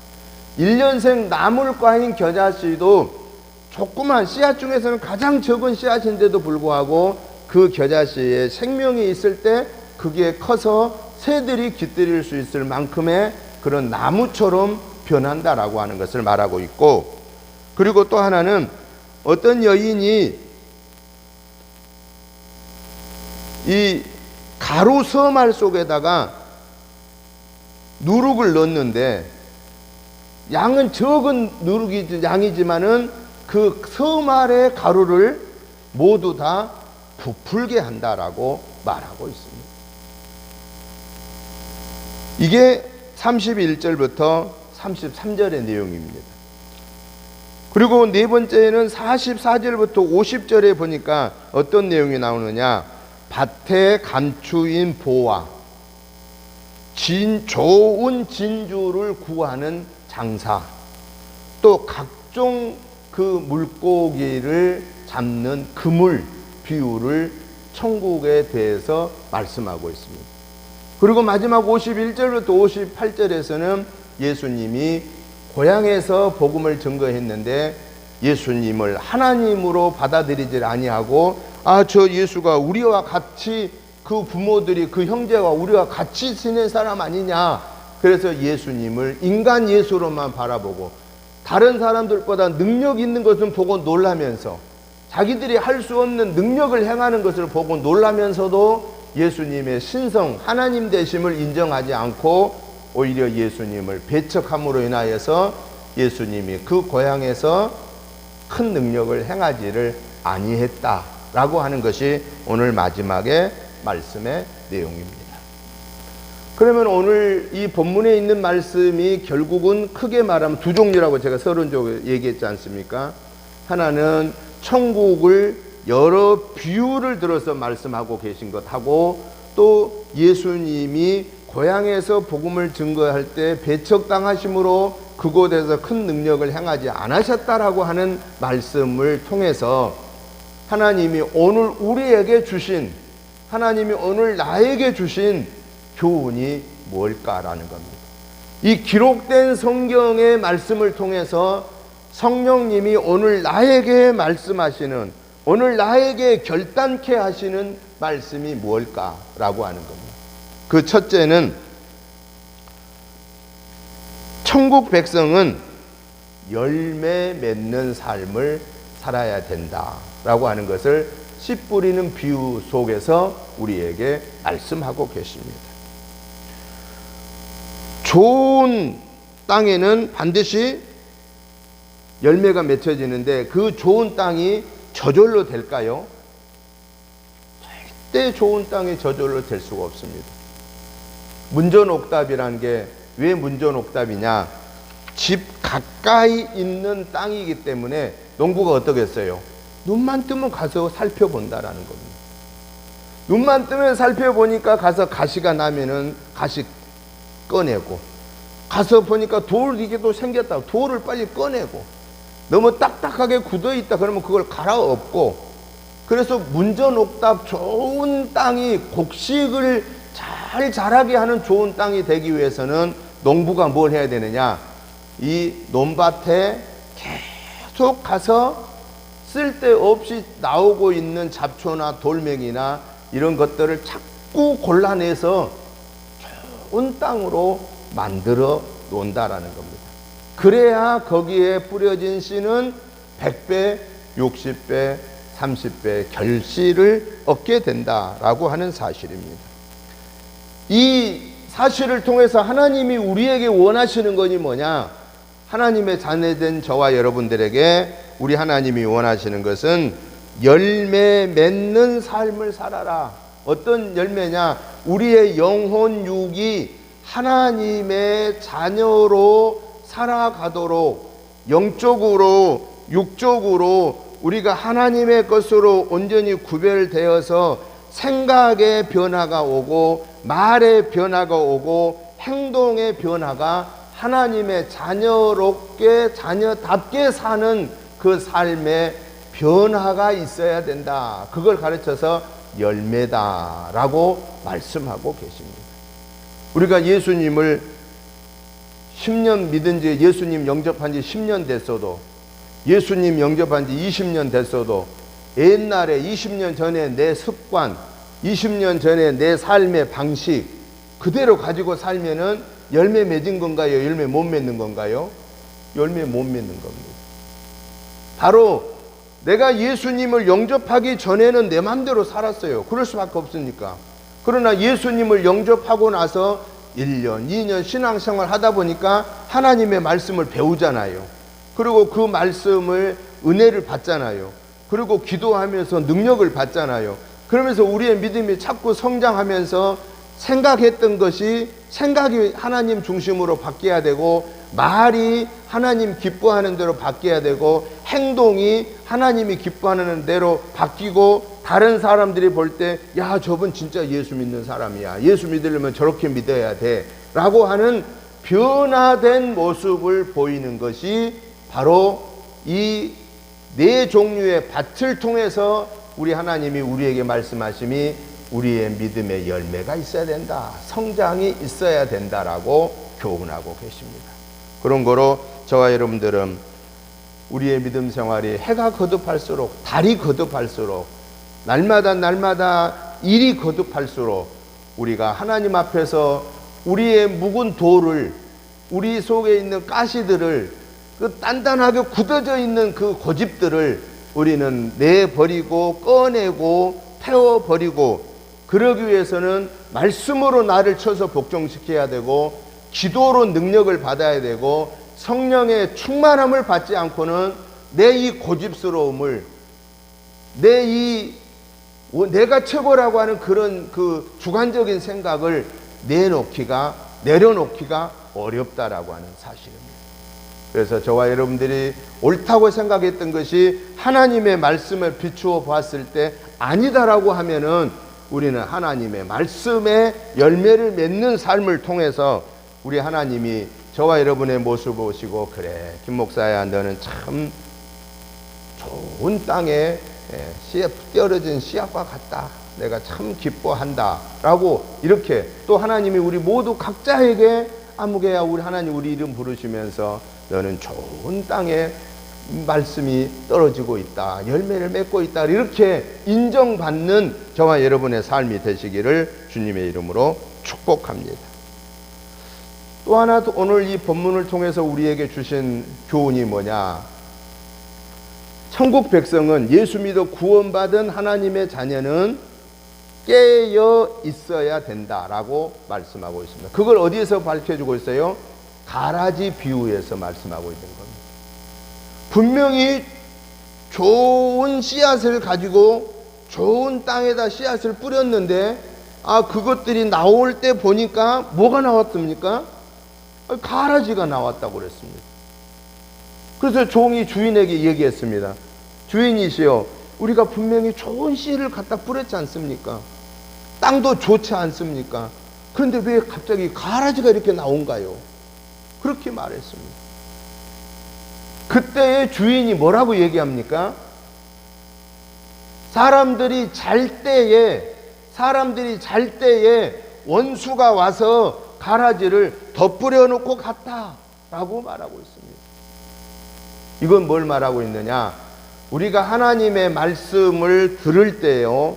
1년생 나물과인 겨자씨도 조그만 씨앗 중에서는 가장 적은 씨앗인데도 불구하고 그 겨자씨에 생명이 있을 때 그게 커서 새들이 깃들일 수 있을 만큼의 그런 나무처럼 변한다라고 하는 것을 말하고 있고, 그리고 또 하나는 어떤 여인이 이 가루 섬알 속에다가 누룩을 넣었는데 양은 적은 양이지만은 그 섬알의 가루를 모두 다 부풀게 한다라고 말하고 있습니다. 이게 31절부터 33절의 내용입니다. 그리고 네 번째는 44절부터 50절에 보니까 어떤 내용이 나오느냐? 밭에 감추인 보화, 좋은 진주를 구하는 장사, 또 각종 그 물고기를 잡는 그물 비유를 천국에 대해서 말씀하고 있습니다. 그리고 마지막 51절부터 58절에서는 예수님이 고향에서 복음을 증거했는데 예수님을 하나님으로 받아들이질 아니하고 저 예수가 우리와 같이 그 부모들이 그 형제와 우리와 같이 지낸 사람 아니냐. 그래서 예수님을 인간 예수로만 바라보고 다른 사람들보다 능력 있는 것은 보고 놀라면서 자기들이 할 수 없는 능력을 행하는 것을 보고 놀라면서도 예수님의 신성 하나님 되심을 인정하지 않고 오히려 예수님을 배척함으로 인하여서 예수님이 그 고향에서 큰 능력을 행하지를 아니했다라고 하는 것이 오늘 마지막의 말씀의 내용입니다. 그러면 오늘 이 본문에 있는 말씀이 결국은 크게 말하면 두 종류라고 제가 서론적으로 얘기했지 않습니까? 하나는 천국을 여러 비유를 들어서 말씀하고 계신 것하고 또 예수님이 고향에서 복음을 증거할 때 배척당하심으로 그곳에서 큰 능력을 행하지 않으셨다라고 하는 말씀을 통해서 하나님이 오늘 우리에게 주신, 하나님이 오늘 나에게 주신 교훈이 뭘까라는 겁니다. 이 기록된 성경의 말씀을 통해서 성령님이 오늘 나에게 말씀하시는, 오늘 나에게 결단케 하시는 말씀이 뭘까라고 하는 겁니다. 그 첫째는 천국 백성은 열매 맺는 삶을 살아야 된다라고 하는 것을 씨 뿌리는 비유 속에서 우리에게 말씀하고 계십니다. 좋은 땅에는 반드시 열매가 맺혀지는데 그 좋은 땅이 저절로 될까요? 절대 좋은 땅이 저절로 될 수가 없습니다. 문전옥답이라는 게 왜 문전옥답이냐? 집 가까이 있는 땅이기 때문에 농부가 어떻겠어요? 눈만 뜨면 가서 살펴본다라는 겁니다. 눈만 뜨면 살펴보니까 가서 가시가 나면은 가시 꺼내고, 가서 보니까 돌 이게 또 생겼다, 돌을 빨리 꺼내고, 너무 딱딱하게 굳어 있다 그러면 그걸 갈아엎고, 그래서 문전옥답 좋은 땅이, 곡식을 잘 자라게 하는 좋은 땅이 되기 위해서는 농부가 뭘 해야 되느냐? 이 논밭에 계속 가서 쓸데없이 나오고 있는 잡초나 돌멩이나 이런 것들을 자꾸 골라내서 좋은 땅으로 만들어 놓는다라는 겁니다. 그래야 거기에 뿌려진 씨는 100배, 60배, 30배 결실을 얻게 된다라고 하는 사실입니다. 이 사실을 통해서 하나님이 우리에게 원하시는 것이 뭐냐? 하나님의 자녀된 저와 여러분들에게 우리 하나님이 원하시는 것은 열매 맺는 삶을 살아라. 어떤 열매냐? 우리의 영혼 육이 하나님의 자녀로 살아가도록, 영적으로 육적으로 우리가 하나님의 것으로 온전히 구별되어서 생각의 변화가 오고, 말의 변화가 오고, 행동의 변화가 하나님의 자녀롭게, 자녀답게 사는 그 삶의 변화가 있어야 된다. 그걸 가르쳐서 열매다라고 말씀하고 계십니다. 우리가 예수님을 10년 믿은 지, 예수님 영접한 지 10년 됐어도, 예수님 영접한 지 20년 됐어도, 옛날에 20년 전에 내 습관, 20년 전에 내 삶의 방식 그대로 가지고 살면은 열매 맺은 건가요? 열매 못 맺는 건가요? 열매 못 맺는 겁니다. 바로 내가 예수님을 영접하기 전에는 내 마음대로 살았어요. 그럴 수밖에 없으니까. 그러나 예수님을 영접하고 나서 1년, 2년 신앙생활 하다 보니까 하나님의 말씀을 배우잖아요. 그리고 그 말씀을 은혜를 받잖아요. 그리고 기도하면서 능력을 받잖아요. 그러면서 우리의 믿음이 자꾸 성장하면서 생각했던 것이 생각이 하나님 중심으로 바뀌어야 되고, 말이 하나님 기뻐하는 대로 바뀌어야 되고, 행동이 하나님이 기뻐하는 대로 바뀌고, 다른 사람들이 볼 때 야, 저분 진짜 예수 믿는 사람이야, 예수 믿으려면 저렇게 믿어야 돼 라고 하는 변화된 모습을 보이는 것이 바로 이 네 종류의 밭을 통해서 우리 하나님이 우리에게 말씀하심이 우리의 믿음의 열매가 있어야 된다, 성장이 있어야 된다라고 교훈하고 계십니다. 그런 거로 저와 여러분들은 우리의 믿음 생활이 해가 거듭할수록, 달이 거듭할수록, 날마다 일이 거듭할수록 우리가 하나님 앞에서 우리의 묵은 돌을, 우리 속에 있는 가시들을, 그 단단하게 굳어져 있는 그 고집들을 우리는 내버리고 꺼내고 태워버리고, 그러기 위해서는 말씀으로 나를 쳐서 복종시켜야 되고, 기도로 능력을 받아야 되고, 성령의 충만함을 받지 않고는 내 이 고집스러움을, 내가 최고라고 하는 그런 그 주관적인 생각을 내려놓기가 어렵다라고 하는 사실입니다. 그래서 저와 여러분들이 옳다고 생각했던 것이 하나님의 말씀을 비추어 봤을 때 아니다라고 하면은 우리는 하나님의 말씀에 열매를 맺는 삶을 통해서 우리 하나님이 저와 여러분의 모습을 보시고, 그래 김 목사야, 너는 참 좋은 땅에 떨어진 씨앗과 같다, 내가 참 기뻐한다 라고, 이렇게 또 하나님이 우리 모두 각자에게 아무개야 우리 하나님 우리 이름 부르시면서 너는 좋은 땅에 말씀이 떨어지고 있다, 열매를 맺고 있다, 이렇게 인정받는 저와 여러분의 삶이 되시기를 주님의 이름으로 축복합니다. 또 하나, 오늘 이 본문을 통해서 우리에게 주신 교훈이 뭐냐? 천국 백성은, 예수 믿어 구원받은 하나님의 자녀는 깨어 있어야 된다라고 말씀하고 있습니다. 그걸 어디에서 밝혀주고 있어요? 가라지 비유에서 말씀하고 있는 겁니다. 분명히 좋은 씨앗을 가지고 좋은 땅에다 씨앗을 뿌렸는데, 그것들이 나올 때 보니까 뭐가 나왔습니까? 가라지가 나왔다고 그랬습니다. 그래서 종이 주인에게 얘기했습니다. 주인이시여, 우리가 분명히 좋은 씨를 갖다 뿌렸지 않습니까? 땅도 좋지 않습니까? 그런데 왜 갑자기 가라지가 이렇게 나온가요? 그렇게 말했습니다. 그때의 주인이 뭐라고 얘기합니까? 사람들이 잘 때에 원수가 와서 가라지를 덧뿌려 놓고 갔다라고 말하고 있습니다. 이건 뭘 말하고 있느냐? 우리가 하나님의 말씀을 들을 때요,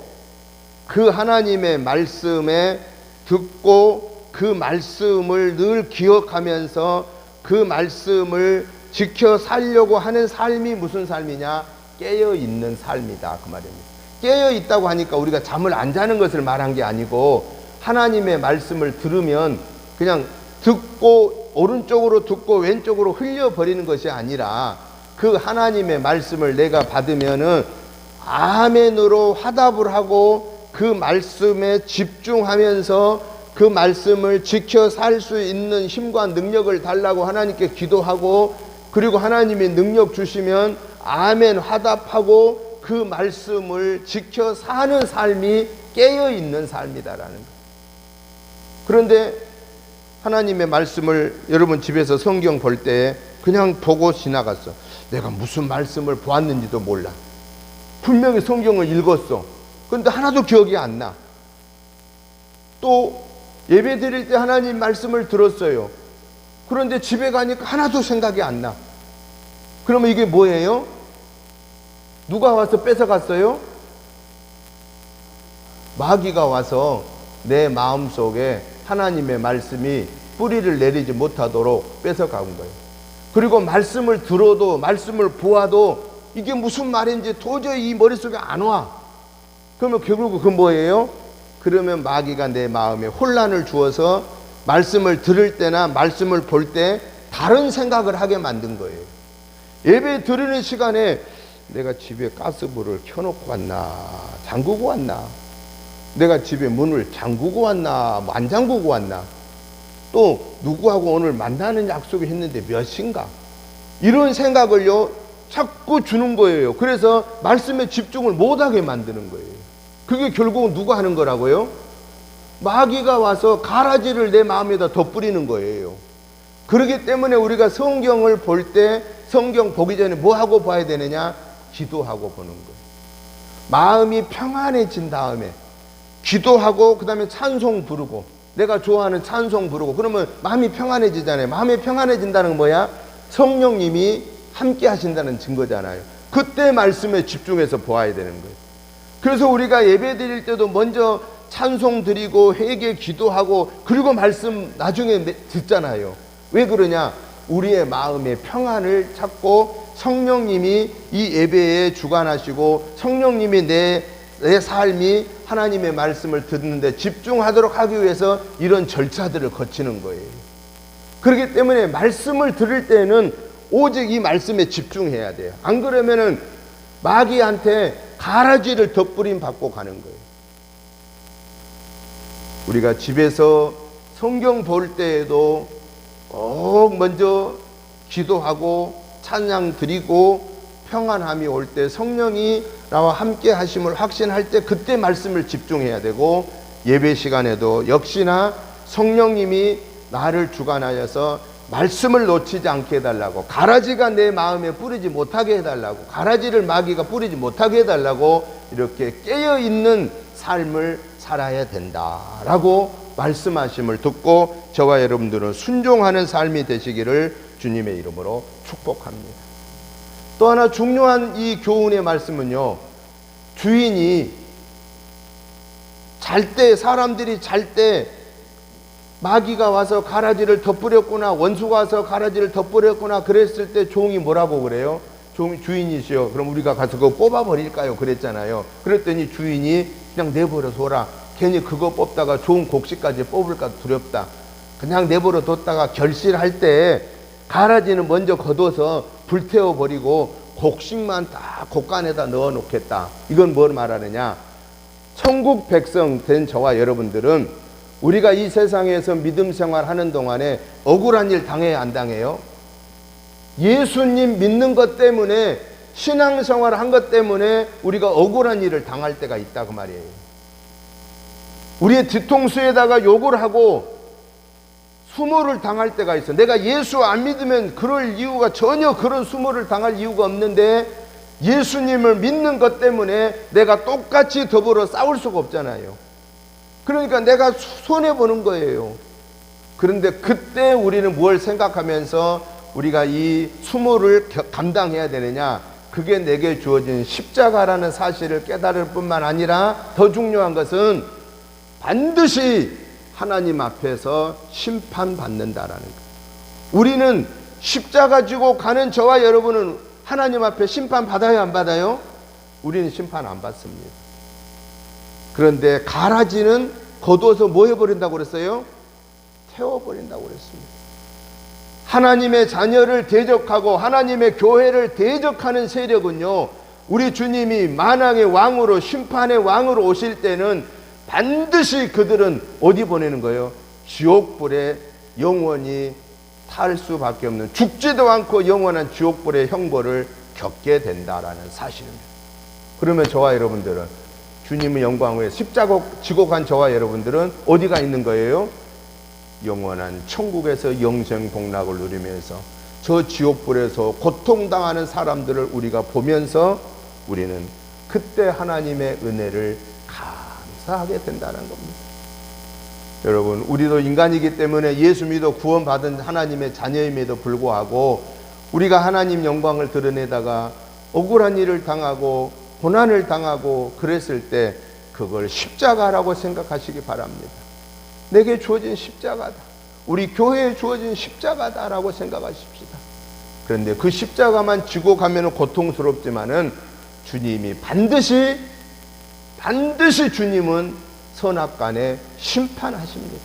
그 하나님의 말씀에 듣고 그 말씀을 늘 기억하면서 그 말씀을 지켜 살려고 하는 삶이 무슨 삶이냐? 깨어 있는 삶이다, 그 말입니다. 깨어 있다고 하니까 우리가 잠을 안 자는 것을 말한 게 아니고, 하나님의 말씀을 들으면 그냥 듣고 오른쪽으로 듣고 왼쪽으로 흘려버리는 것이 아니라, 그 하나님의 말씀을 내가 받으면은 아멘으로 화답을 하고 그 말씀에 집중하면서 그 말씀을 지켜 살 수 있는 힘과 능력을 달라고 하나님께 기도하고, 그리고 하나님이 능력 주시면 아멘 화답하고 그 말씀을 지켜 사는 삶이 깨어 있는 삶이다라는 거예요. 그런데 하나님의 말씀을 여러분 집에서 성경 볼 때 그냥 보고 지나갔어. 내가 무슨 말씀을 보았는지도 몰라. 분명히 성경을 읽었어. 그런데 하나도 기억이 안 나. 또 예배 드릴 때 하나님 말씀을 들었어요. 그런데 집에 가니까 하나도 생각이 안 나. 그러면 이게 뭐예요? 누가 와서 뺏어갔어요? 마귀가 와서 내 마음속에 하나님의 말씀이 뿌리를 내리지 못하도록 뺏어간 거예요. 그리고 말씀을 들어도 말씀을 보아도 이게 무슨 말인지 도저히 이 머릿속에 안 와. 그러면 결국 그건 뭐예요? 그러면 마귀가 내 마음에 혼란을 주어서 말씀을 들을 때나 말씀을 볼 때 다른 생각을 하게 만든 거예요. 예배 드리는 시간에 내가 집에 가스불을 켜놓고 왔나, 잠그고 왔나, 내가 집에 문을 잠그고 왔나, 안 잠그고 왔나, 또 누구하고 오늘 만나는 약속을 했는데 몇 시인가, 이런 생각을요 자꾸 주는 거예요. 그래서 말씀에 집중을 못하게 만드는 거예요. 그게 결국은 누가 하는 거라고요? 마귀가 와서 가라지를 내 마음에다 덧뿌리는 거예요. 그렇기 때문에 우리가 성경을 볼 때 성경 보기 전에 뭐 하고 봐야 되느냐? 기도하고 보는 거예요. 마음이 평안해진 다음에 기도하고 그 다음에 찬송 부르고, 내가 좋아하는 찬송 부르고, 그러면 마음이 평안해지잖아요. 마음이 평안해진다는 건 뭐야? 성령님이 함께 하신다는 증거잖아요. 그때 말씀에 집중해서 보아야 되는 거예요. 그래서 우리가 예배 드릴 때도 먼저 찬송 드리고 회개 기도하고 그리고 말씀 나중에 듣잖아요. 왜 그러냐? 우리의 마음의 평안을 찾고 성령님이 이 예배에 주관하시고 성령님이 내 삶이 하나님의 말씀을 듣는데 집중하도록 하기 위해서 이런 절차들을 거치는 거예요. 그렇기 때문에 말씀을 들을 때는 오직 이 말씀에 집중해야 돼요. 안 그러면은 마귀한테 가라지를 덧뿌림 받고 가는 거예요. 우리가 집에서 성경 볼 때에도 꼭 먼저 기도하고 찬양 드리고 평안함이 올 때 성령이 나와 함께 하심을 확신할 때 그때 말씀을 집중해야 되고, 예배 시간에도 역시나 성령님이 나를 주관하여서 말씀을 놓치지 않게 해달라고, 가라지가 내 마음에 뿌리지 못하게 해달라고, 가라지를 마귀가 뿌리지 못하게 해달라고 이렇게 깨어있는 삶을 살아야 된다라고 말씀하심을 듣고 저와 여러분들은 순종하는 삶이 되시기를 주님의 이름으로 축복합니다. 또 하나 중요한 이 교훈의 말씀은요, 주인이 잘 때, 사람들이 잘 때 마귀가 와서 가라지를 덧뿌렸구나, 원수가 와서 가라지를 덧뿌렸구나 그랬을 때 종이 뭐라고 그래요? 주인이시여, 그럼 우리가 가서 그거 뽑아버릴까요? 그랬잖아요. 그랬더니 주인이 그냥 내버려둬 라. 괜히 그거 뽑다가 좋은 곡식까지 뽑을까 두렵다. 그냥 내버려 뒀다가 결실할 때 가라지는 먼저 걷어서 불태워버리고 곡식만 딱 곡간에다 넣어놓겠다. 이건 뭘 말하느냐? 천국 백성 된 저와 여러분들은 우리가 이 세상에서 믿음 생활하는 동안에 억울한 일 당해야 안 당해요? 예수님 믿는 것 때문에, 신앙생활을 한 것 때문에 우리가 억울한 일을 당할 때가 있다 그 말이에요. 우리의 뒤통수에다가 욕을 하고 수모를 당할 때가 있어. 내가 예수 안 믿으면 그럴 이유가, 전혀 그런 수모를 당할 이유가 없는데 예수님을 믿는 것 때문에 내가 똑같이 더불어 싸울 수가 없잖아요. 그러니까 내가 손해보는 거예요. 그런데 그때 우리는 뭘 생각하면서 우리가 이 수모를 감당해야 되느냐? 그게 내게 주어진 십자가라는 사실을 깨달을 뿐만 아니라 더 중요한 것은 반드시 하나님 앞에서 심판받는다라는 거예요. 우리는 십자가 지고 가는 저와 여러분은 하나님 앞에 심판받아요, 안 받아요? 우리는 심판 안 받습니다. 그런데 가라지는 거두어서 뭐 해버린다고 그랬어요? 태워버린다고 그랬습니다. 하나님의 자녀를 대적하고 하나님의 교회를 대적하는 세력은요, 우리 주님이 만왕의 왕으로, 심판의 왕으로 오실 때는 반드시 그들은 어디 보내는 거예요? 지옥불에 영원히 탈 수밖에 없는, 죽지도 않고 영원한 지옥불의 형벌을 겪게 된다라는 사실입니다. 그러면 저와 여러분들은, 주님의 영광 후에 십자가 지고 간 저와 여러분들은 어디가 있는 거예요? 영원한 천국에서 영생 복락을 누리면서 저 지옥불에서 고통당하는 사람들을 우리가 보면서 우리는 그때 하나님의 은혜를 감사하게 된다는 겁니다. 여러분, 우리도 인간이기 때문에 예수 믿어 구원받은 하나님의 자녀임에도 불구하고 우리가 하나님 영광을 드러내다가 억울한 일을 당하고 고난을 당하고 그랬을 때 그걸 십자가라고 생각하시기 바랍니다. 내게 주어진 십자가다, 우리 교회에 주어진 십자가다라고 생각하십시다. 그런데 그 십자가만 지고 가면 고통스럽지만은 주님이 반드시 주님은 선악간에 심판하십니다.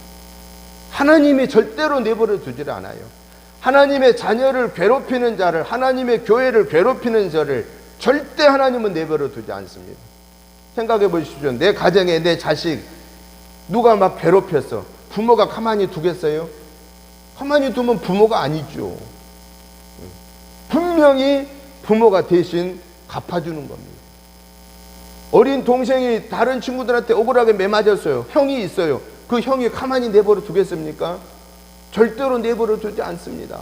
하나님이 절대로 내버려 두질 않아요. 하나님의 자녀를 괴롭히는 자를, 하나님의 교회를 괴롭히는 자를 절대 하나님은 내버려 두지 않습니다. 생각해 보십시오. 내 가정에 내 자식 누가 막 괴롭혔어. 부모가 가만히 두겠어요? 가만히 두면 부모가 아니죠. 분명히 부모가 대신 갚아주는 겁니다. 어린 동생이 다른 친구들한테 억울하게 매맞았어요. 형이 있어요. 그 형이 가만히 내버려 두겠습니까? 절대로 내버려 두지 않습니다.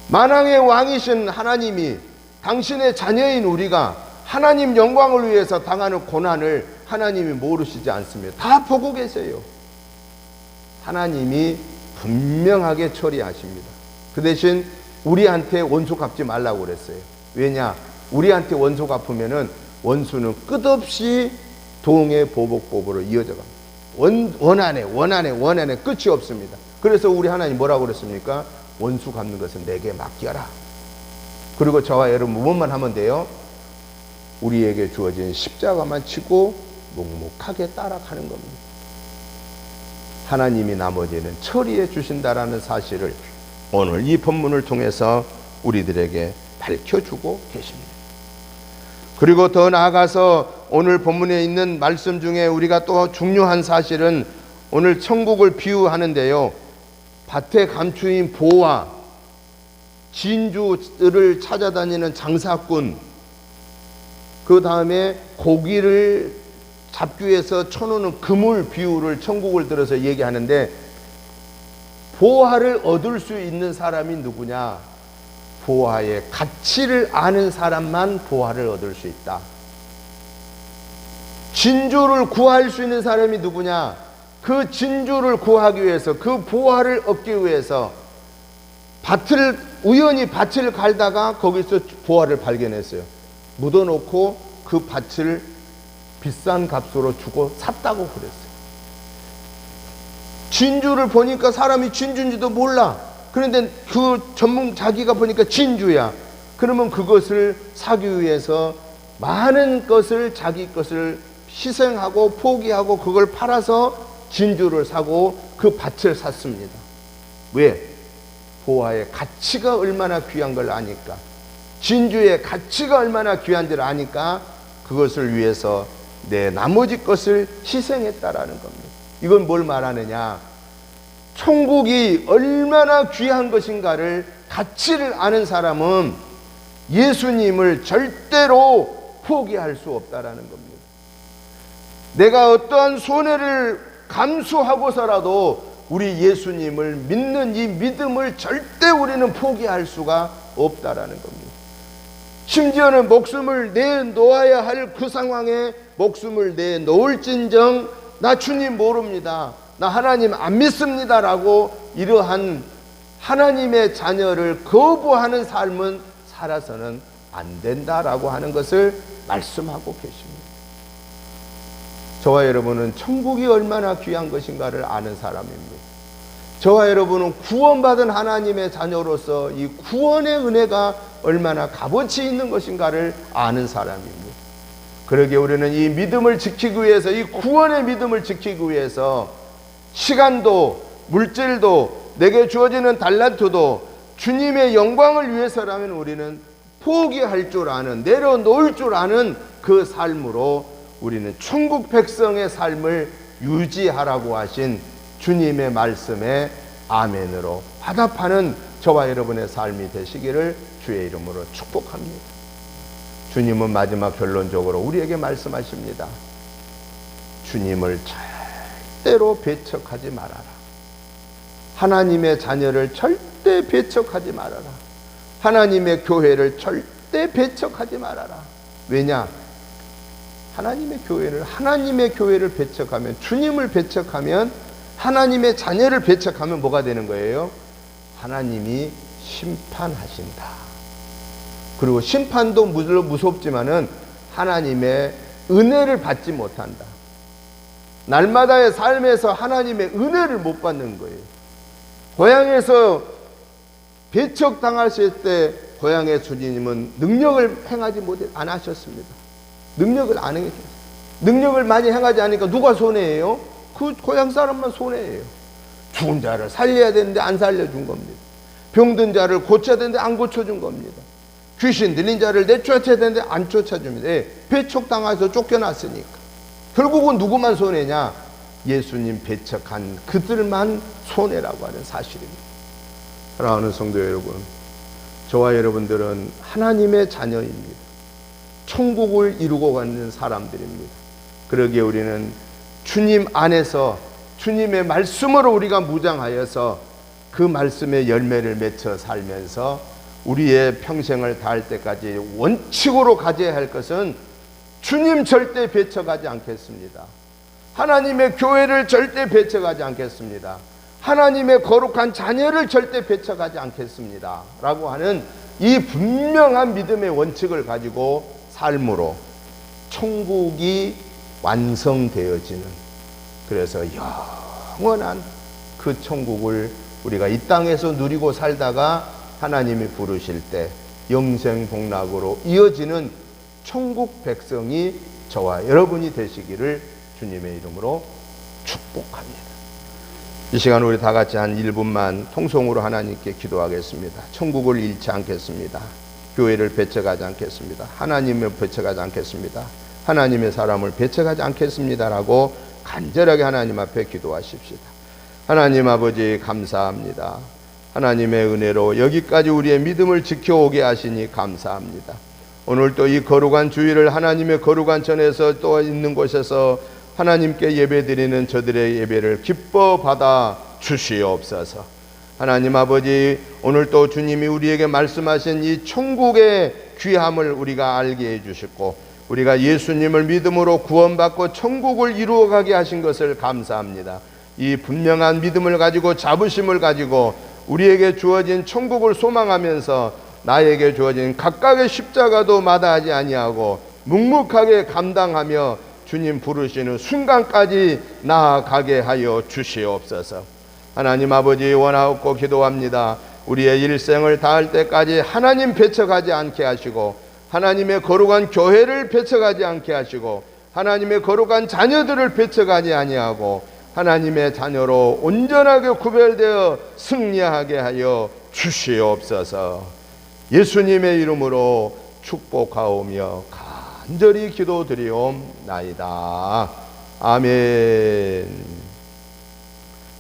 만왕의 왕이신 하나님이 당신의 자녀인 우리가 하나님 영광을 위해서 당하는 고난을 하나님이 모르시지 않습니다. 다 보고 계세요. 하나님이 분명하게 처리하십니다. 그 대신 우리한테 원수 갚지 말라고 그랬어요. 왜냐? 우리한테 원수 갚으면은 원수는 끝없이 동해 보복법으로 이어져 갑니다. 원한에 끝이 없습니다. 그래서 우리 하나님 뭐라고 그랬습니까? 원수 갚는 것은 내게 맡겨라. 그리고 저와 여러분 무엇만 하면 돼요? 우리에게 주어진 십자가만 치고 묵묵하게 따라가는 겁니다. 하나님이 나머지는 처리해 주신다라는 사실을 오늘 이 본문을 통해서 우리들에게 밝혀주고 계십니다. 그리고 더 나아가서 오늘 본문에 있는 말씀 중에 우리가 또 중요한 사실은 오늘 천국을 비유하는데요, 밭에 감추인 보화, 진주를 찾아다니는 장사꾼, 그 다음에 고기를 잡기 위해서 쳐놓는 그물 비유를 천국을 들어서 얘기하는데, 보화를 얻을 수 있는 사람이 누구냐? 보화의 가치를 아는 사람만 보화를 얻을 수 있다. 진주를 구할 수 있는 사람이 누구냐? 그 진주를 구하기 위해서, 그 보화를 얻기 위해서 우연히 밭을 갈다가 거기서 보화를 발견했어요. 묻어놓고 그 밭을 비싼 값으로 주고 샀다고 그랬어요. 진주를 보니까 사람이 진주인지도 몰라. 그런데 그 자기가 보니까 진주야. 그러면 그것을 사기 위해서 많은 것을, 자기 것을 희생하고 포기하고 그걸 팔아서 진주를 사고 그 밭을 샀습니다. 왜? 보화의 가치가 얼마나 귀한 걸 아니까, 진주의 가치가 얼마나 귀한지를 아니까 그것을 위해서 내 나머지 것을 희생했다라는 겁니다. 이건 뭘 말하느냐? 천국이 얼마나 귀한 것인가를 가치를 아는 사람은 예수님을 절대로 포기할 수 없다라는 겁니다. 내가 어떠한 손해를 감수하고서라도 우리 예수님을 믿는 이 믿음을 절대 우리는 포기할 수가 없다라는 겁니다. 심지어는 목숨을 내놓아야 할 그 상황에 목숨을 내놓을진정 나 주님 모릅니다, 나 하나님 안 믿습니다라고 이러한 하나님의 자녀를 거부하는 삶은 살아서는 안 된다라고 하는 것을 말씀하고 계십니다. 저와 여러분은 천국이 얼마나 귀한 것인가를 아는 사람입니다. 저와 여러분은 구원받은 하나님의 자녀로서 이 구원의 은혜가 얼마나 값어치 있는 것인가를 아는 사람입니다. 그러기에 우리는 이 믿음을 지키기 위해서, 이 구원의 믿음을 지키기 위해서 시간도 물질도 내게 주어지는 달란트도 주님의 영광을 위해서라면 우리는 포기할 줄 아는, 내려놓을 줄 아는 그 삶으로 우리는 천국 백성의 삶을 유지하라고 하신 주님의 말씀에 아멘으로 화답하는 저와 여러분의 삶이 되시기를 주의 이름으로 축복합니다. 주님은 마지막 결론적으로 우리에게 말씀하십니다. 주님을 절대로 배척하지 말아라. 하나님의 자녀를 절대 배척하지 말아라. 하나님의 교회를 절대 배척하지 말아라. 왜냐? 하나님의 교회를 배척하면, 주님을 배척하면, 하나님의 자녀를 배척하면 뭐가 되는 거예요? 하나님이 심판하신다. 그리고 심판도 물론 무섭지만은 하나님의 은혜를 받지 못한다. 날마다의 삶에서 하나님의 은혜를 못 받는 거예요. 고향에서 배척당하실 때 고향의 주님은 능력을 행하지 안 하셨습니다. 능력을 안 행하셨어요. 능력을 많이 행하지 않으니까 누가 손해예요? 그 고향 사람만 손해예요. 죽은 자를 살려야 되는데 안 살려준 겁니다. 병든 자를 고쳐야 되는데 안 고쳐준 겁니다. 귀신 들린 자를 내쫓아야 되는데 안 쫓아줍니다. 배척당해서 쫓겨났으니까. 결국은 누구만 손해냐? 예수님 배척한 그들만 손해라고 하는 사실입니다. 사랑하는 성도 여러분, 저와 여러분들은 하나님의 자녀입니다. 천국을 이루고 가는 사람들입니다. 그러기에 우리는 주님 안에서 주님의 말씀으로 우리가 무장하여서 그 말씀의 열매를 맺어 살면서 우리의 평생을 다할 때까지 원칙으로 가져야 할 것은 주님 절대 배척하지 않겠습니다. 하나님의 교회를 절대 배척하지 않겠습니다. 하나님의 거룩한 자녀를 절대 배척하지 않겠습니다 라고 하는 이 분명한 믿음의 원칙을 가지고 삶으로 천국이 완성되어지는, 그래서 영원한 그 천국을 우리가 이 땅에서 누리고 살다가 하나님이 부르실 때 영생복락으로 이어지는 천국 백성이 저와 여러분이 되시기를 주님의 이름으로 축복합니다. 이 시간 우리 다 같이 한 1분만 통성으로 하나님께 기도하겠습니다. 천국을 잃지 않겠습니다. 교회를 배척하지 않겠습니다. 하나님을 배척하지 않겠습니다. 하나님의 사람을 배척하지 않겠습니다라고 간절하게 하나님 앞에 기도하십시다. 하나님 아버지 감사합니다. 하나님의 은혜로 여기까지 우리의 믿음을 지켜오게 하시니 감사합니다. 오늘 또 이 거룩한 주일을 하나님의 거룩한 전에서 또 있는 곳에서 하나님께 예배드리는 저들의 예배를 기뻐 받아 주시옵소서. 하나님 아버지, 오늘 또 주님이 우리에게 말씀하신 이 천국의 귀함을 우리가 알게 해주셨고, 우리가 예수님을 믿음으로 구원받고 천국을 이루어가게 하신 것을 감사합니다. 이 분명한 믿음을 가지고 자부심을 가지고 우리에게 주어진 천국을 소망하면서 나에게 주어진 각각의 십자가도 마다하지 아니하고 묵묵하게 감당하며 주님 부르시는 순간까지 나아가게 하여 주시옵소서. 하나님 아버지, 원하옵고 기도합니다. 우리의 일생을 다할 때까지 하나님 배척하지 않게 하시고, 하나님의 거룩한 교회를 배척하지 않게 하시고, 하나님의 거룩한 자녀들을 배척하지 아니하고 하나님의 자녀로 온전하게 구별되어 승리하게 하여 주시옵소서. 예수님의 이름으로 축복하오며 간절히 기도드리옵나이다. 아멘.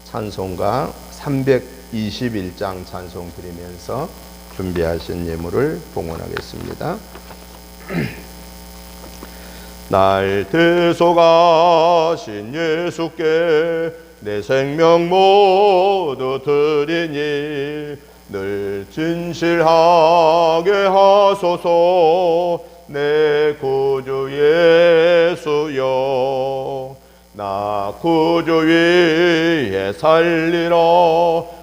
찬송가 300 21장 찬송 드리면서 준비하신 예물을 봉헌하겠습니다. 날 대속하신 예수께 내 생명 모두 드리니 늘 진실하게 하소서. 내 구주 예수여, 나 구주 위에 살리라.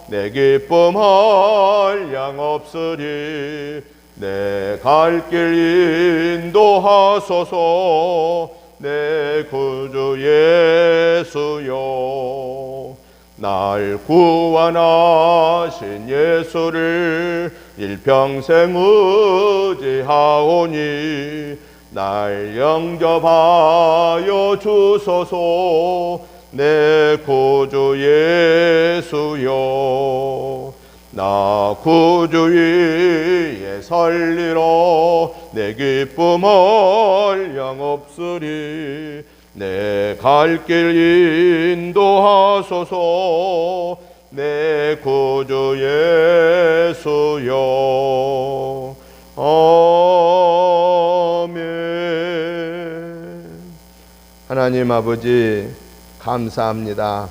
내 기쁨 한량 없으리. 내 갈 길 인도하소서. 내 구주 예수여, 날 구원하신 예수를 일평생 의지하오니 날 영접하여 주소서. 내 구주 예수여, 나 구주 위에 살리라. 내 기쁨 한량 없으리. 내 갈 길 인도하소서. 내 구주 예수여. 아멘. 하나님 아버지 감사합니다.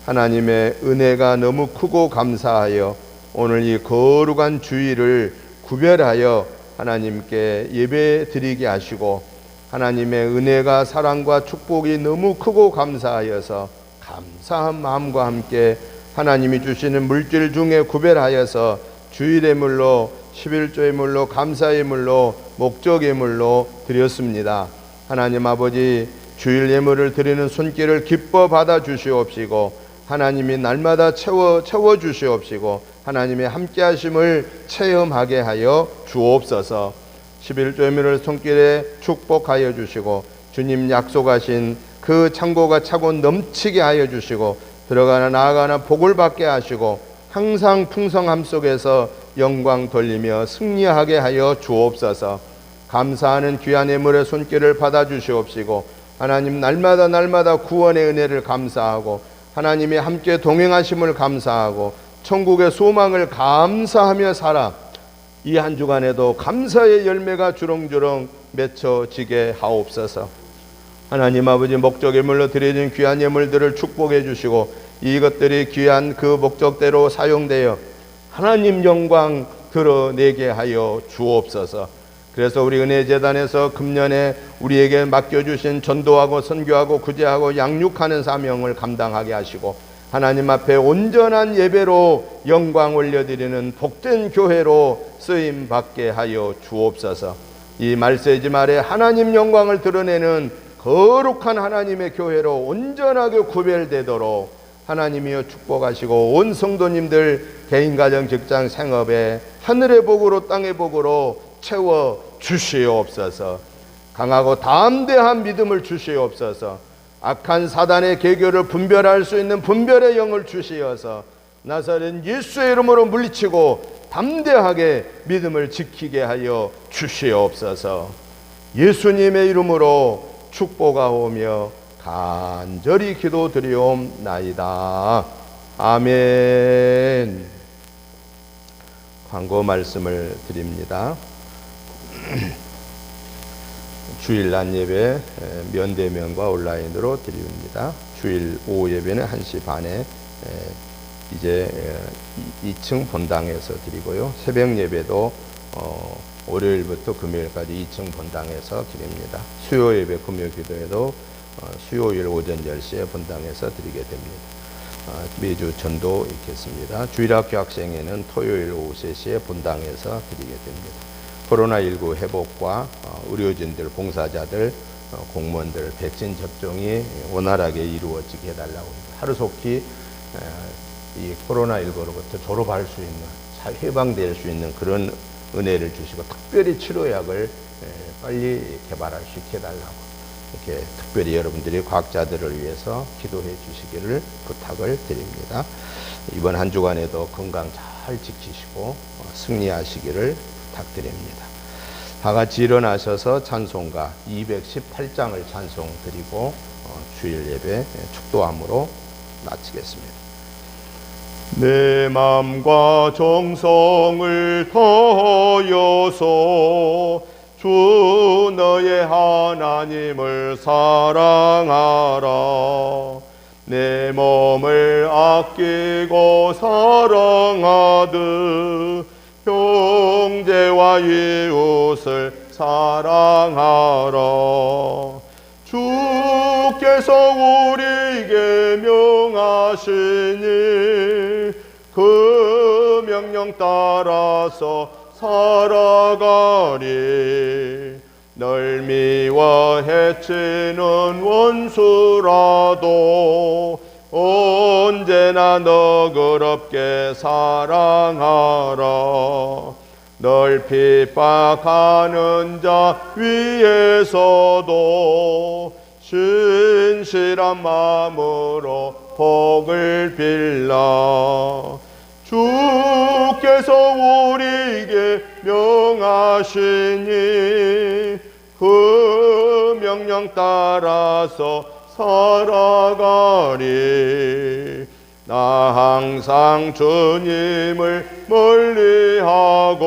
하나님의 은혜가 너무 크고 감사하여 오늘 이 거룩한 주일을 구별하여 하나님께 예배 드리게 하시고, 하나님의 은혜가 사랑과 축복이 너무 크고 감사하여서 감사한 마음과 함께 하나님이 주시는 물질 중에 구별하여서 주일의 물로, 11조의 물로, 감사의 물로, 목적의 물로 드렸습니다. 하나님 아버지, 주일 예물을 드리는 손길을 기뻐 받아 주시옵시고, 하나님이 날마다 채워 주시옵시고, 하나님의 함께 하심을 체험하게 하여 주옵소서. 11조 예물을 손길에 축복하여 주시고, 주님 약속하신 그 창고가 차고 넘치게 하여 주시고, 들어가나 나아가나 복을 받게 하시고, 항상 풍성함 속에서 영광 돌리며 승리하게 하여 주옵소서. 감사하는 귀한 예물의 손길을 받아 주시옵시고, 하나님 날마다 구원의 은혜를 감사하고, 하나님이 함께 동행하심을 감사하고, 천국의 소망을 감사하며 살아 이 한 주간에도 감사의 열매가 주렁주렁 맺혀지게 하옵소서. 하나님 아버지, 목적 예물로 드려진 귀한 예물들을 축복해 주시고, 이것들이 귀한 그 목적대로 사용되어 하나님 영광 드러내게 하여 주옵소서. 그래서 우리 은혜재단에서 금년에 우리에게 맡겨주신 전도하고 선교하고 구제하고 양육하는 사명을 감당하게 하시고, 하나님 앞에 온전한 예배로 영광 올려드리는 복된 교회로 쓰임받게 하여 주옵소서. 이 말세지 말에 하나님 영광을 드러내는 거룩한 하나님의 교회로 온전하게 구별되도록 하나님이여 축복하시고, 온 성도님들 개인 가정 직장 생업에 하늘의 복으로 땅의 복으로 채워 주시옵소서. 강하고 담대한 믿음을 주시옵소서. 악한 사단의 계교를 분별할 수 있는 분별의 영을 주시어서 나사렛 예수의 이름으로 물리치고 담대하게 믿음을 지키게 하여 주시옵소서. 예수님의 이름으로 축복하오며 간절히 기도드리옵나이다. 아멘. 광고 말씀을 드립니다. 주일 낮 예배 면대면과 온라인으로 드립니다. 주일 오후 예배는 1시 반에 이제 2층 본당에서 드리고요. 새벽 예배도 월요일부터 금요일까지 2층 본당에서 드립니다. 수요 예배 금요 기도회도 수요일 오전 10시에 본당에서 드리게 됩니다. 매주 전도 있겠습니다. 주일학교 학생회는 토요일 오후 3시에 본당에서 드리게 됩니다. 코로나19 회복과 의료진들, 봉사자들, 공무원들 백신 접종이 원활하게 이루어지게 해달라고 합니다. 하루속히 이 코로나19로부터 졸업할 수 있는, 해방될 수 있는 그런 은혜를 주시고, 특별히 치료약을 빨리 개발할 수 있게 해달라고 이렇게 특별히 여러분들이 과학자들을 위해서 기도해 주시기를 부탁을 드립니다. 이번 한 주간에도 건강 잘 지키시고 승리하시기를 부탁드립니다. 다 같이 일어나셔서 찬송가 218장을 찬송 드리고 주일 예배 축도함으로 마치겠습니다. 내 맘과 정성을 더하여서 주 너의 하나님을 사랑하라. 내 몸을 아끼고 사랑하듯 형제와 이웃을 사랑하라. 주께서 우리에게 명하시니 그 명령 따라서 살아가리. 널 미워 해치는 원수라도 언제나 너그럽게 사랑하라. 널 핍박하는 자 위에서도 신실한 마음으로 복을 빌라. 주께서 우리에게 명하시니 그 명령 따라서 살아가리. 나 항상 주님을 멀리하고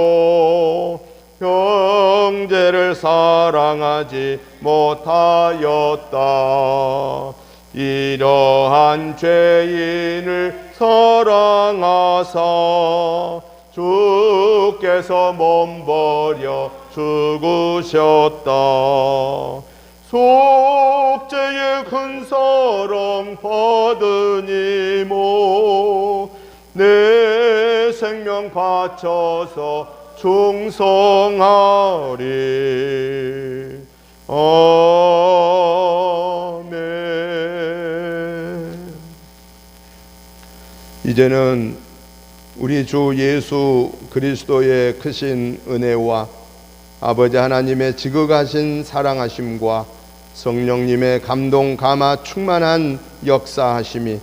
형제를 사랑하지 못하였다. 이러한 죄인을 사랑하사 주께서 몸버려 죽으셨다. 속죄의 큰 사랑 받으니 내 생명 바쳐서 충성하리. 아멘. 이제는 우리 주 예수 그리스도의 크신 은혜와 아버지 하나님의 지극하신 사랑하심과 성령님의 감동 감화 충만한 역사하심이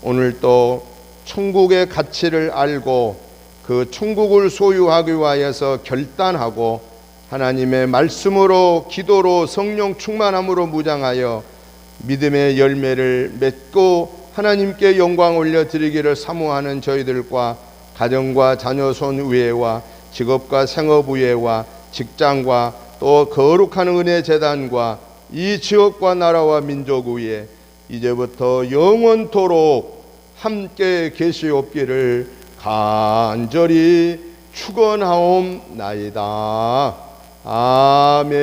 오늘 또 천국의 가치를 알고 그 천국을 소유하기 위하여서 결단하고 하나님의 말씀으로 기도로 성령 충만함으로 무장하여 믿음의 열매를 맺고 하나님께 영광 올려드리기를 사모하는 저희들과 가정과 자녀손 우애와 직업과 생업 우애와 직장과 또 거룩한 은혜 재단과 이 지역과 나라와 민족 위에 이제부터 영원토록 함께 계시옵기를 간절히 축원하옵나이다. 아멘.